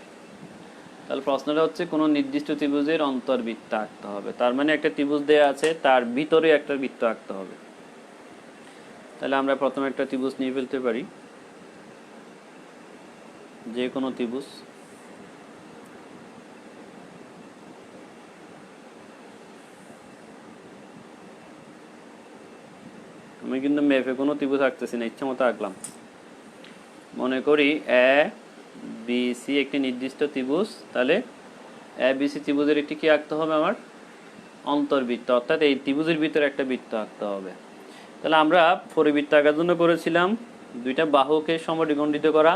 S1: তাহলে প্রশ্নটা হচ্ছে কোনো নির্দিষ্ট ত্রিভুজের অন্তর্বৃত্ত আঁকতে হবে, তার মানে একটা ত্রিভুজ দেয়া আছে তার ভিতরে একটা বৃত্ত আঁকতে হবে। তাহলে আমরা প্রথমে একটা ত্রিভুজ নিয়ে ফেলতে পারি, যে কোনো ত্রিভুজ। আমি কিন্তু ম্যাপে কোনো ত্রিভুজ আঁকতেছি না, ইচ্ছা মতো আঁকলাম। মনে করি এ বি সি একটি নির্দিষ্ট ত্রিভুজ, তাহলে এ বি সি ত্রিভুজের একটি কি আঁকতে হবে আমার, অন্তর্বৃত্ত, অর্থাৎ এই ত্রিভুজের ভিতরে একটা বৃত্ত আঁকতে হবে। তাহলে আমরা পরিবৃত্ত আঁকার জন্য করেছিলাম দুইটা বাহুকে সমদ্বিখণ্ডিত করা।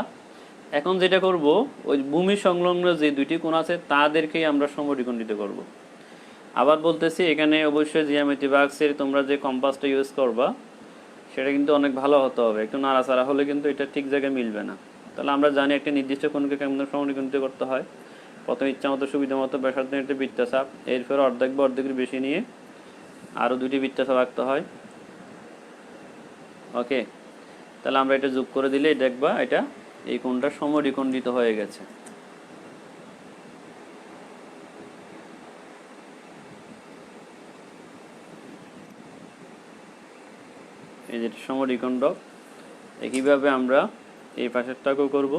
S1: এখন যেটা করব, ওই ভূমি সংলগ্ন যে দুইটি কোণ আছে তাদেরকেই আমরা সমদ্বিখণ্ডিত করব। আবার বলতেছি, এখানে অবশ্যই জিওমেট্রি বক্সের তোমরা যে কম্পাসটা ইউজ করবা সেটা কিন্তু অনেক ভালো হতে হবে, একটু নাড়াচাড়া হলে কিন্তু এটা ঠিক জায়গায় মিলবে না। তাহলে আমরা জানি একটা নির্দিষ্ট কোণকে কেমন সমদ্বিখণ্ডিত করতে হয়। প্রথমে ইচ্ছা মতো সুবিধা মতো ব্যাসার্ধ একটা বৃত্তচাপ, এরপর অর্ধেক বা অর্ধেকের বেশি নিয়ে আরও দুটি বৃত্তচাপ আঁকতে হয়। ওকে, তাহলে আমরা এটা যোগ করে দিলে দেখবা এটা এই কোণটা সমদ্বিখণ্ডিত হয়ে গেছে। এই যে সমদ্বিখণ্ডক, একইভাবে আমরা এই পাশেরটাকেও করব।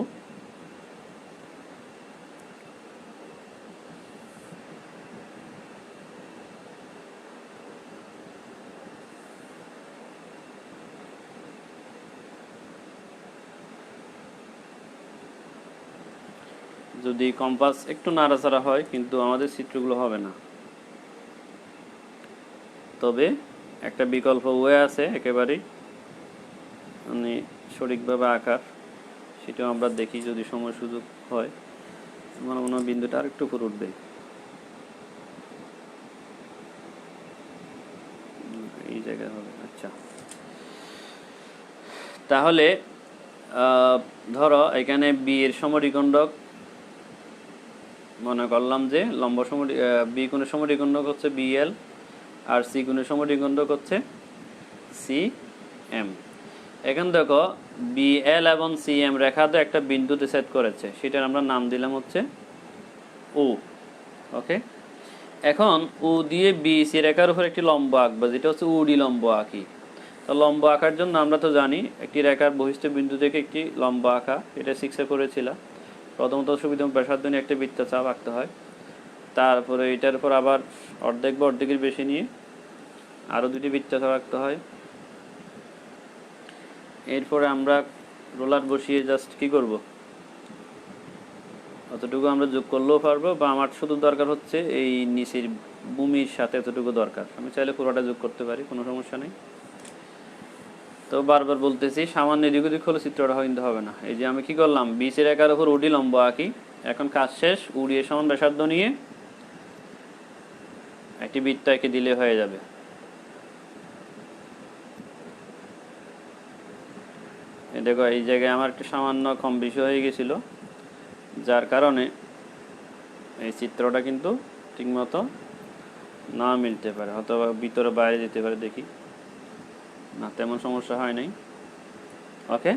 S1: যদি কম্পাস একটু নাড়াচাড়া হয় কিন্তু আমাদের চিত্রগুলো হবে না। তবে একটা বিকল্প ওয়ে আছে একেবারেই মানে সঠিকভাবে আঁকার, সেটাও আমরা দেখি যদি সময় সুযোগ হয়। আমার মনে হয় বিন্দুটা আর একটু উপরে উঠবে, এই জায়গায় হবে। আচ্ছা, তাহলে ধরো এখানে বি এর সমদ্বিখণ্ডক মনে করলাম যে লম্ব বি কোণের সমদ্বিখণ্ডক হচ্ছে বিএল, আর সি কোণের সমদ্বিখণ্ডক হচ্ছে সি এম। এখন দেখো বিএল এবং সিএম রেখা তো একটা বিন্দুতে সেট করেছে, সেটার আমরা নাম দিলাম হচ্ছে ও। ওকে, এখন ও দিয়ে বিসি রেখার উপর একটি লম্ব আঁকবো, যেটা হচ্ছে উডি লম্ব আঁকি। তো লম্ব আঁকার জন্য আমরা তো জানি একটি রেখার বহিষ্ঠ বিন্দু থেকে একটি লম্ব আঁকা, এটা 6-এ পড়েছিলাম। প্রথমত সুবিধা ব্যাসার্ধ নিয়ে একটা বৃত্তচাপ আঁকতে হয়, তারপরে এটার উপর আবার অর্ধেক বা অর্ধেকের বেশি নিয়ে আরও দুটি বৃত্তচাপ আঁকতে হয়। এরপরে আমরা রোলার বসিয়ে জাস্ট কি করব, অতটুকু আমরা যোগ করলেও পারবো, বা আমার শুধু দরকার হচ্ছে এই নিচের ভূমির সাথে এতটুকু দরকার, আমি চাইলে পুরোটা যোগ করতে পারি, কোনো সমস্যা নেই। তো বারবার বলতেছি, সামান্য এদিক ওদিক হলে চিত্রটা কিন্তু হবে না। এই যে আমি কি করলাম, বিসি রেখার উপর উডি লম্ব আঁকি। এখন কাজ শেষ, উড়িয়ে সমান ব্যাসার্ধ নিয়ে একটি বৃত্ত এঁকে দিলে হয়ে যাবে। দেখো এই জায়গায় আমার একটু সামান্য কম বেশি হয়ে গেছিল, যার কারণে এই চিত্রটা কিন্তু ঠিকমতো না মিলতে পারে, অথবা ভিতরে বাইরে যেতে পারে। দেখি না, তেমন সমস্যা হয় নাই। ওকে,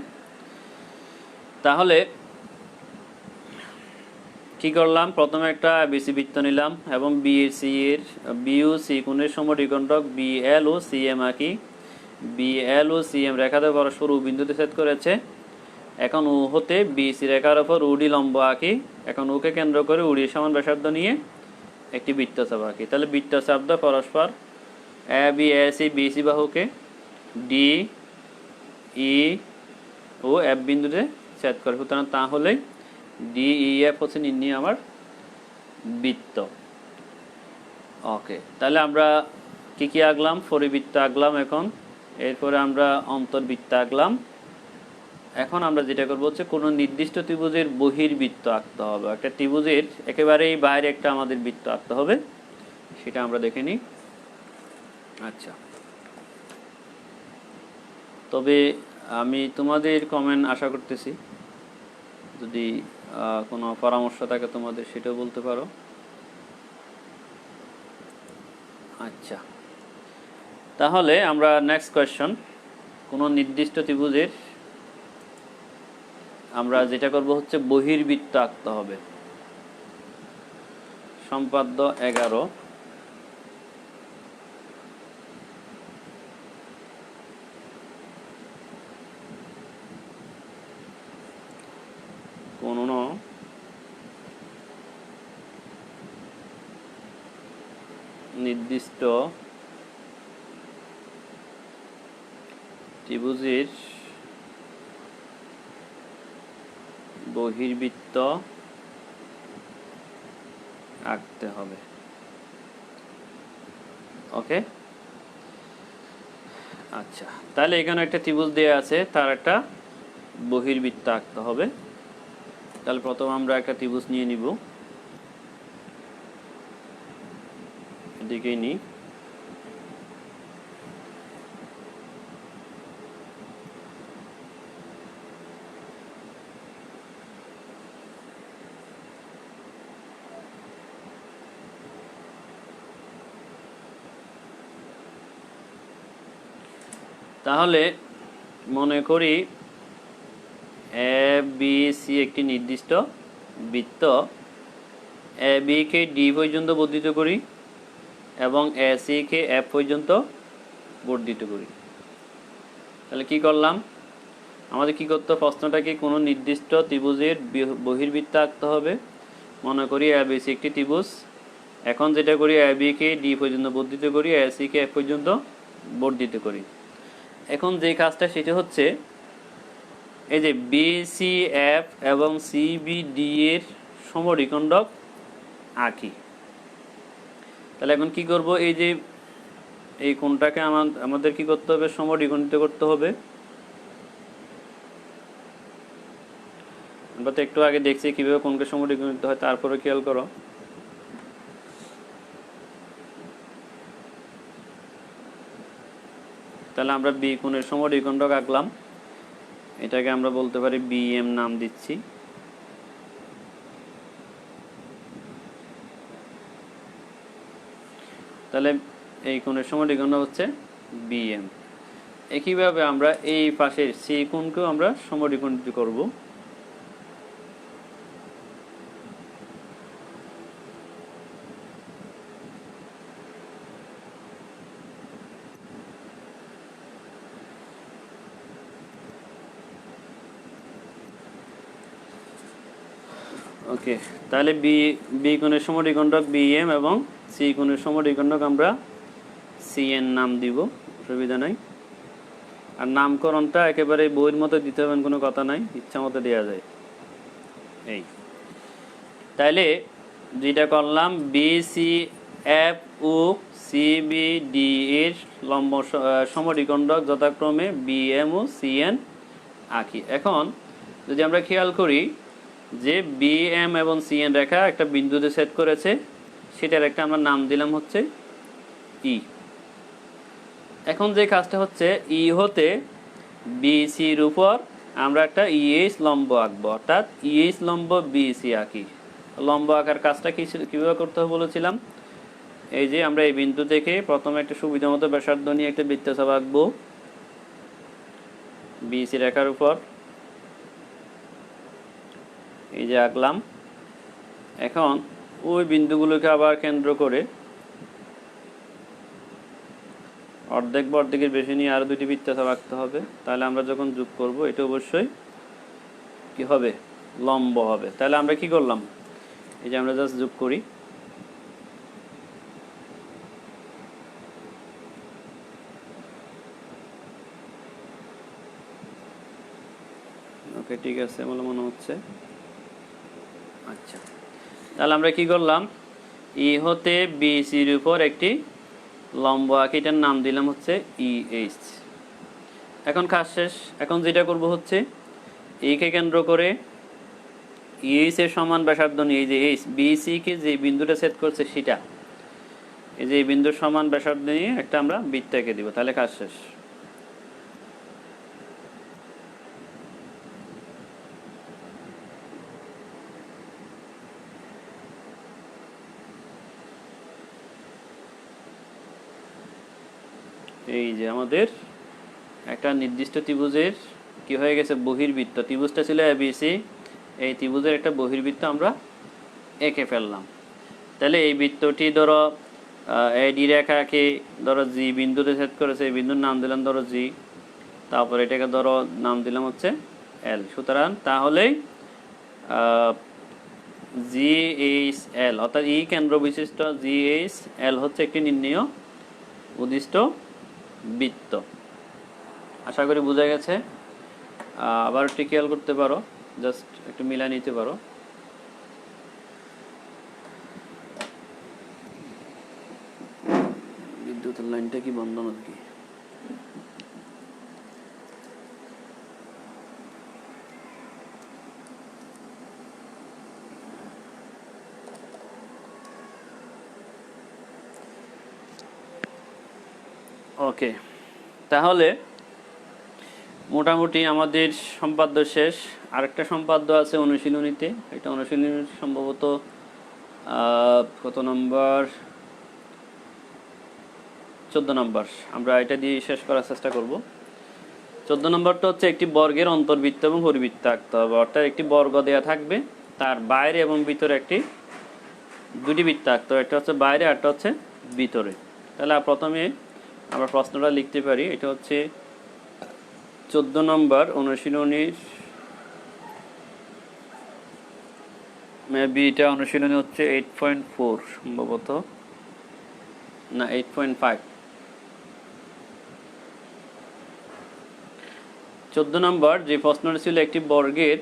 S1: তাহলে কি করলাম, প্রথমে একটা বিসি বৃত্ত নিলাম এবং বিএসি এর বিইউ সি কোণের সমদ্বিখণ্ডক বিএল ও সিএম আঁকি। বিএল ও সিএম রেখাতে পরস্পর ও বিন্দুতে ছেদ করেছে। এখন ও হতে বিসি রেখার উপর উডি লম্ব আঁকি। এখন ওকে কেন্দ্র করে উডি সমান ব্যাসার্ধ নিয়ে একটি বৃত্তচাপ আঁকি। তাহলে বৃত্তচাপ দ্বারা পরস্পর A B S E BC বাহুকে ডি ই ও এফ বিন্দুতে ছেদ করে, সুতরাং তাহলে ডিইএফ হচ্ছে নির্ণয় আমার বৃত্ত। ওকে, তাহলে আমরা কি কি আঁকলাম, পরিবৃত্ত আঁকলাম। এখন এরপরে আমরা অন্তর্বৃত্ত আঁকলাম। এখন আমরা যেটা করবো হচ্ছে কোনো নির্দিষ্ট ত্রিভুজের বহির্বৃত্ত আঁকতে হবে। একটা ত্রিভুজের একেবারেই বাইরে একটা আমাদের বৃত্ত আঁকতে হবে, সেটা আমরা দেখে নিই। আচ্ছা, তবে আমি তোমাদের কমেন্ট আশা করতেছি, যদি কোনো পরামর্শ থাকে তোমাদের সেটাও বলতে পারো। আচ্ছা, তাহলে আমরা নেক্সট কোয়েশ্চন, কোনো নির্দিষ্ট ত্রিভুজের আমরা যেটা করব হচ্ছে বহির্বৃত্ত আঁকতে হবে। সম্পাদ্য 11, কোনো নির্দিষ্ট ত্রিভুজের বহির্বৃত্ত আঁকতে হবে। ওকে, আচ্ছা, তাহলে এখানে একটা ত্রিভুজ দেওয়া আছে, তার একটা বহির্বৃত্ত আঁকতে হবে। তাহলে প্রথম আমরা একটা ত্রিভুজ নিয়ে নিব, এদিকেই নিই। তাহলে মনে করি এ বি সি একটি নির্দিষ্ট বৃত্ত, এ বি কে ডি পর্যন্ত বর্ধিত করি এবং এ সি কে এফ পর্যন্ত বর্ধিত করি। তাহলে কি করলাম, আমাদের কি করতে হবে, প্রশ্নটাকে কোনো নির্দিষ্ট ত্রিভুজের বহির্বৃত্ত আঁকতে হবে। মনে করি এ বি সি একটি ত্রিভুজ। এখন যেটা করি, এ বি কে ডি পর্যন্ত বর্ধিত করি, এ সি কে এফ পর্যন্ত বর্ধিত করি। এখন যে কাজটা সেটা হচ্ছে এই যে বি সি এফ এবং সি বি ডি এর সমদ্বিখণ্ডক আঁকি। তাহলে এখন কি করব, এই যে এই কোণটাকে আমাদের কি করতে হবে, সমদ্বিখণ্ডিত করতে হবে। আমরা তো একটু আগে দেখছি কিভাবে কোণকে সমদ্বিখণ্ডিত হয়, তারপরে খেয়াল করো। তাহলে আমরা বি কোণের সমদ্বিখণ্ডক আঁকলাম, এটাকে আমরা বলতে পারি বিএম নাম দিচ্ছি। তাহলে এই কোণের সমদ্বিখণ্ডক হচ্ছে বিএম। একইভাবে আমরা এই পাশের সি কোণকেও আমরা সমদ্বিখণ্ডিত করব। ওকে, তাহলে বি কোণের সমদ্বিখণ্ডক বিএম এবং সি কোণের সমদ্বিখণ্ডক আমরা সিএন নাম দিব, অসুবিধা নাই। আর নামকরণটা একেবারে বইয়ের মতো দিতে হবে কোনো কথা নাই, ইচ্ছা মতো দেওয়া যায়। এই তাইলে যেটা করলাম, বি সি এফ ও সি বি ডি এর লম্ব সমদ্বিখণ্ডক যথাক্রমে বি এম ও সি এন আঁকি। এখন যদি আমরা খেয়াল করি যে বি এম এবং সি এন রেখা একটা বিন্দুতে সেট করেছে, সেটার একটা আমরা নাম দিলাম হচ্ছে ই। এখন যে কাজটা হচ্ছে, ই হতে বিসির উপর আমরা একটা ইএইচ লম্ব আঁকবো, অর্থাৎ ইএইচ লম্ব বিসি আঁকি। লম্ব আঁকার কাজটা কীভাবে করতে হবে বলেছিলাম, এই যে আমরা এই বিন্দু থেকে প্রথমে একটা সুবিধা মতো ব্যাসার্ধ নিয়ে একটা বৃত্তচাপ আঁকবো বিসি রেখার উপর, এই যে আঁকলাম। এখন ওই বিন্দুগুলোকে আবার কেন্দ্র করে অর্ধেক বা অর্ধেকের বেশি নিয়ে আরো দুটি বৃত্তচাপ আঁকতে হবে। তাহলে আমরা যখন যোগ করব এটা অবশ্যই কি হবে, লম্ব হবে। তাহলে আমরা কি করলাম, এই যে আমরা জাস্ট যোগ করি, ওকে ঠিক আছে বলে মনে হচ্ছে। আচ্ছা, তাহলে আমরা কি করলাম, ই হতে বিসির উপর একটি লম্ব আঁকি, এটার নাম দিলাম হচ্ছে ইএইচ। এখন কাজ শেষ। এখন যেটা করব হচ্ছে, কে কেন্দ্র করে ইএইচ এর সমান ব্যাসার্ধ নিয়ে, এই যে এইচ বিসি কে যে বিন্দুটা সেট করছে সেটা, এই যে এই বিন্দুর সমান ব্যাসার্ধ নিয়ে একটা আমরা বৃত্ত এঁকে দিব। তাহলে কাজ শেষ। এই যে আমাদের একটা নির্দিষ্ট ত্রিভুজের কি হয়ে গেছে, বহির্বৃত্ত। ত্রিভুজটা ছিল এবিসি, এই ত্রিভুজের একটা বহির্বৃত্ত আমরা এঁকে ফেললাম। তাহলে এই বৃত্তটি ধরো এডি রেখাকে ধরো জি বিন্দুতে ছেদ করেছে, এই বিন্দুর নাম দিলাম ধরো জি, তারপর এটাকে ধরো নাম দিলাম হচ্ছে এল। সুতরাং তাহলেই জি এইচ এল অর্থাৎ ই কেন্দ্র বিশিষ্ট জি এইচ এল হচ্ছে একটি নির্ণেয় উদ্দিষ্ট বৃত্ত। আশা করি বোঝা গেছে। আবার একটু খেয়াল করতে পারো, জাস্ট একটু মিলা নিতে পারো। বিদ্যুতের লাইনটা কি বন্ধ নাকি? ওকে, তাহলে মোটামুটি আমাদের সম্পাদ্য শেষ। আরেকটা সম্পাদ্য আছে অনুশীলনীতে, এটা অনুশীলনী সম্ভবত কত নম্বর, 14 নম্বর। আমরা এটা দিয়ে শেষ করার চেষ্টা করব। 14 নম্বরটা হচ্ছে একটি বর্গের অন্তর্বৃত্ত এবং পরিবৃত্ত আঁকতে হবে। অর্থাৎ একটি বর্গ দেয়া থাকবে, তার বাইরে এবং ভিতরে দুটি বৃত্ত আঁকতে হবে। একটা হচ্ছে বাইরে, একটা হচ্ছে ভিতরে। তাহলে প্রথমে আমরা প্রশ্নটা লিখতে পারি। এটা হচ্ছে 14 নম্বর অনুশীলনীর, মেবি এটা অনুশীলনী হচ্ছে 8.4 সম্ভবত, না 8.5। 14 নম্বর যে প্রশ্নটা ছিল, একটি বর্গের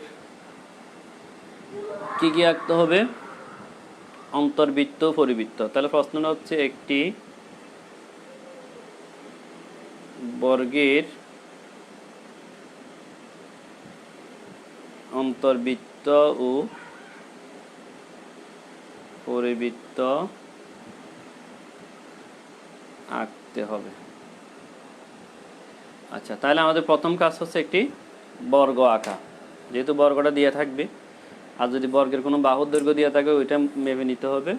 S1: কি কি আঁকতে হবে, অন্তর্বৃত্ত পরিবৃত্ত। তাহলে প্রশ্নটা হচ্ছে একটি বর্গের অন্তর্বৃত্ত ও পরিবৃত্ত আঁকতে হবে। আচ্ছা, তাহলে আমাদের প্রথম কাজ হচ্ছে একটি বর্গ আঁকা। যেহেতু বর্গটা দিয়ে থাকবে, আর যদি বর্গের কোনো বাহুর দৈর্ঘ্য দিয়ে থাকে ওইটা মেপে নিতে হবে।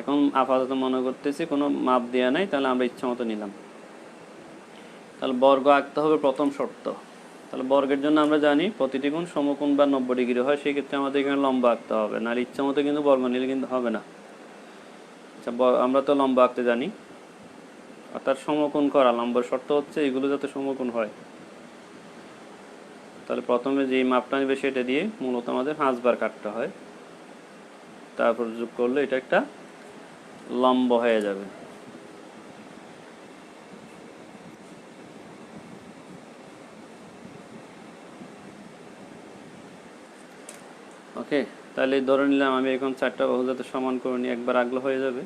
S1: এখন আপাতত মনে করতেছি কোনো মাপ দেওয়া নাই, তাহলে আমরা ইচ্ছা মতো নিলাম। তাহলে বর্গ আঁকতে হবে প্রথম শর্ত। তাহলে বর্গের জন্য আমরা জানি প্রতিটি কোণ সমকোণ বা 90 ডিগ্রি হয়, সেই ক্ষেত্রে আমাদের এখানে লম্বা আঁকতে হবে, নাহলে ইচ্ছা মতো কিন্তু বর্গ নিলে কিন্তু হবে না। আচ্ছা, আমরা তো লম্বা আঁকতে জানি, অর্থাৎ সমকোণ করা। লম্বার শর্ত হচ্ছে এগুলো যাতে সমকোণ হয়। তাহলে প্রথমে যেই মাপটা নেবে সেটা দিয়ে মূলত আমাদের 5 বার কাটতে হয়, তারপর যোগ করলে এটা একটা লম্ব হয়ে যাবে। ওকে, তাহলে ধরে নিলাম আমি এখন 4টা বাহু যাতে সমান করে নিই, একবার আগলো হয়ে যাবে।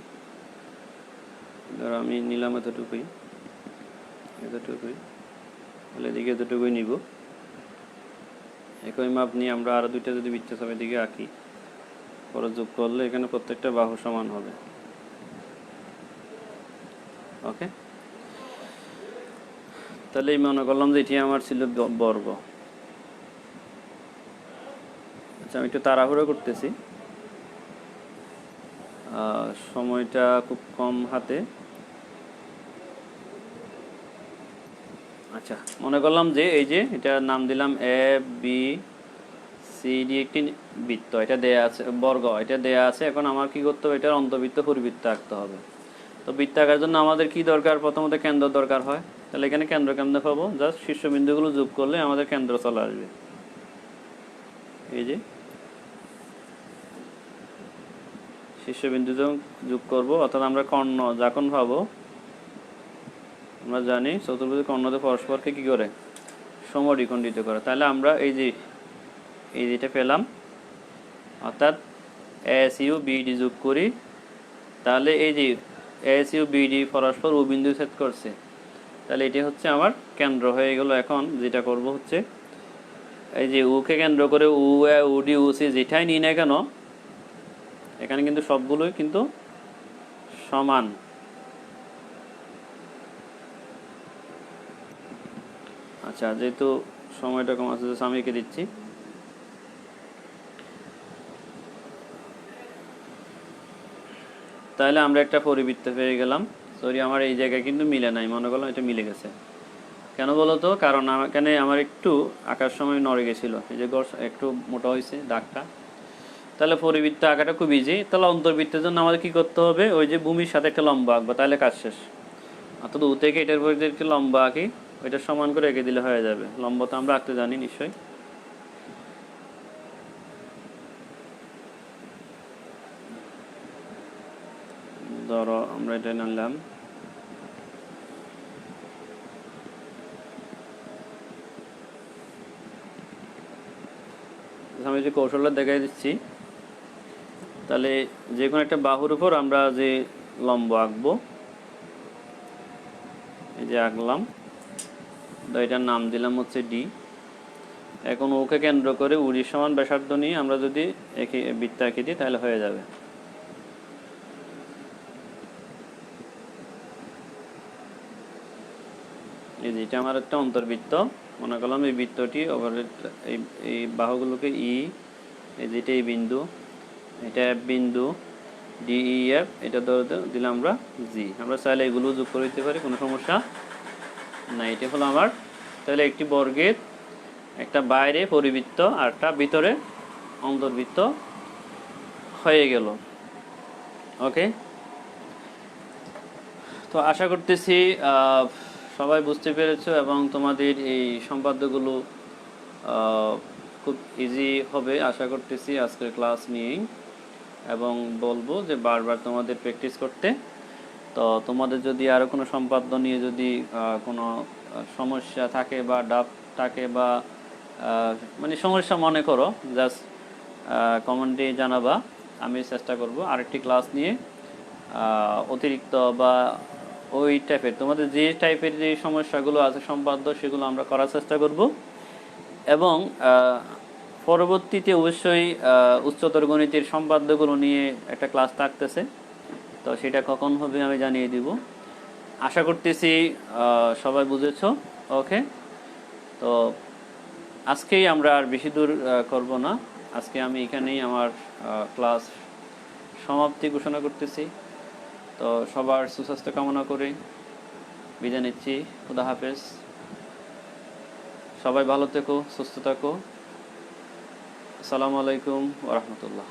S1: ধরো আমি নিলাম এতটুকুই, তাহলে এদিকে এতটুকুই নিব। একই মাপ নিয়ে আমরা আরো দুইটা যদি বৃত্তচাপের দিকে আঁকি, পরে যোগ করলে এখানে প্রত্যেকটা বাহু সমান হবে। ওকে, তাহলে এই মনে করলাম যে এটি আমার ছিল বর্গ। আচ্ছা, আমি একটু তাড়াহুড়ো করতেছি, সময়টা খুব কম হাতে। আচ্ছা, মনে করলাম যে এই যে এটা নাম দিলাম এ বি সি ডি, একটি বৃত্ত, এটা দেয়া আছে, বর্গ এটা দেয়া আছে। এখন আমার কি করতে হবে, এটার অন্তবৃত্ত পরিবৃত্ত আঁকতে হবে। তো বৃত্ত আঁকার জন্য আমাদের কি দরকার, প্রথমত কেন্দ্র দরকার হয়। তাহলে এখানে কেন্দ্র কেমনে পাবো, জাস্ট শীর্ষবিন্দুগুলো যোগ করলে আমাদের কেন্দ্র চলে আসবে। এই যে শীর্ষবিন্দু যোগ করব, অর্থাৎ আমরা কর্ণ যখন পাবো, আমরা জানি চতুর্ভুজ কর্ণতে পরস্পরকে কি করে সমদ্বিখণ্ডিত করে। তাহলে আমরা এই যেটা পেলাম, অর্থাৎ এস ইউ বিডি যোগ করি, তাহলে এই যে এস ইউ বিডি পরস্পর ও বিন্দু ছেদ করছে, তাহলে এটি হচ্ছে আমার কেন্দ্র হয়ে গেল। এখন যেটা করব হচ্ছে এই যে উকে কেন্দ্র করে উ এ উডি উসি যেটাই নিই না কেন, এখানে কিন্তু সবগুলোই কিন্তু সমান। আচ্ছা, যেহেতু সময়টা কম আছে, আমি এঁকে দিচ্ছি। তাহলে আমরা একটা পরিবৃত্ত পেয়ে গেলাম। সরি, আমার এই জায়গায় কিন্তু মিলে নাই, মনে করলাম এটা মিলে গেছে। কেন বলো তো, কারণ এখানে আমার একটু আঁকার সময় নড়ে গেছিলো, এই যে একটু মোটা হয়েছে দাগটা। তাহলে পরিবৃত্ত আঁকাটা খুব ইজি। তাহলে অন্তর্বৃত্তের জন্য আমাদের কি করতে হবে, ওই যে ভূমির সাথে একটা লম্বা আঁকবো, তাহলে কাজ শেষ। অর্থাৎ উ থেকে এটার উপর একটি লম্বা আঁকি, ওইটা সমান করে এঁকে দিলে হয়ে যাবে। লম্বা তো আমরা আঁকতে জানি নিশ্চয়ই। ধরো আমরা এটা নিলাম, আমি যে কৌশলটা দেখাই দিচ্ছি। তাহলে যে কোনো একটা বাহুর উপর আমরা যে লম্ব আঁকবো, এই যে আঁকলাম, তো এটার নাম দিলাম হচ্ছে ডি। এখন ওকে কেন্দ্র করে উড়ি সমান ব্যাসার্ধ নিয়ে আমরা যদি বৃত্ত এঁকে দিই, তাহলে হয়ে যাবে। এই যে এটা আমার একটা অন্তর্বৃত্ত, মনে করলাম এই বৃত্তটি এই বাহুগুলোকে ই, এই যেটা এই বিন্দু, এটা এফ বিন্দু, ডি ই এফ, এটা ধরে দিলাম আমরা জি। আমরা চাইলে এগুলো যোগ করে দিতে পারি, কোনো সমস্যা না। এটা হলো আমার তাহলে একটি বর্গের একটা বাইরে পরিবৃত্ত আর একটা ভিতরে অন্তর্বৃত্ত হয়ে গেল। ওকে, তো আশা করতেছি সবাই বুঝতে পেরেছো এবং তোমাদের এই সম্পাদ্যগুলো খুব ইজি হবে আশা করতেছি আজকের ক্লাস নিয়েই। এবং বলবো যে বারবার তোমাদের প্র্যাকটিস করতে। তো তোমাদের যদি আরও কোনো সম্পাদ্য নিয়ে যদি কোনো সমস্যা থাকে বা ডাউট থাকে বা মানে সমস্যা মনে করো, জাস্ট কমেন্টে জানাবা, আমি চেষ্টা করব আরেকটি ক্লাস নিয়ে অতিরিক্ত বা ওই টাইপের তোমাদের যে টাইপের যে সমস্যাগুলো আছে সম্পাদ্য, সেগুলো আমরা করার চেষ্টা করব। এবং পরবর্তীতে অবশ্যই উচ্চতর গণিতের সম্পাদ্যগুলো নিয়ে একটা ক্লাস থাকতেছে, তো সেটা কখন হবে আমি জানিয়ে দিব। আশা করতেছি সবাই বুঝেছো। ওকে, তো আজকেই আমরা আর বেশি দূর করব না, আজকে আমি এখানেই আমার ক্লাস সমাপ্তি ঘোষণা করতেছি। তো সবার সুস্বাস্থ্য কামনা করি। বিদায় নিচ্ছি। খুদা হাফেজ। সবাই ভালো থেকো, সুস্থ থাকো। আসসালামু আলাইকুম ওয়া রাহমাতুল্লাহ।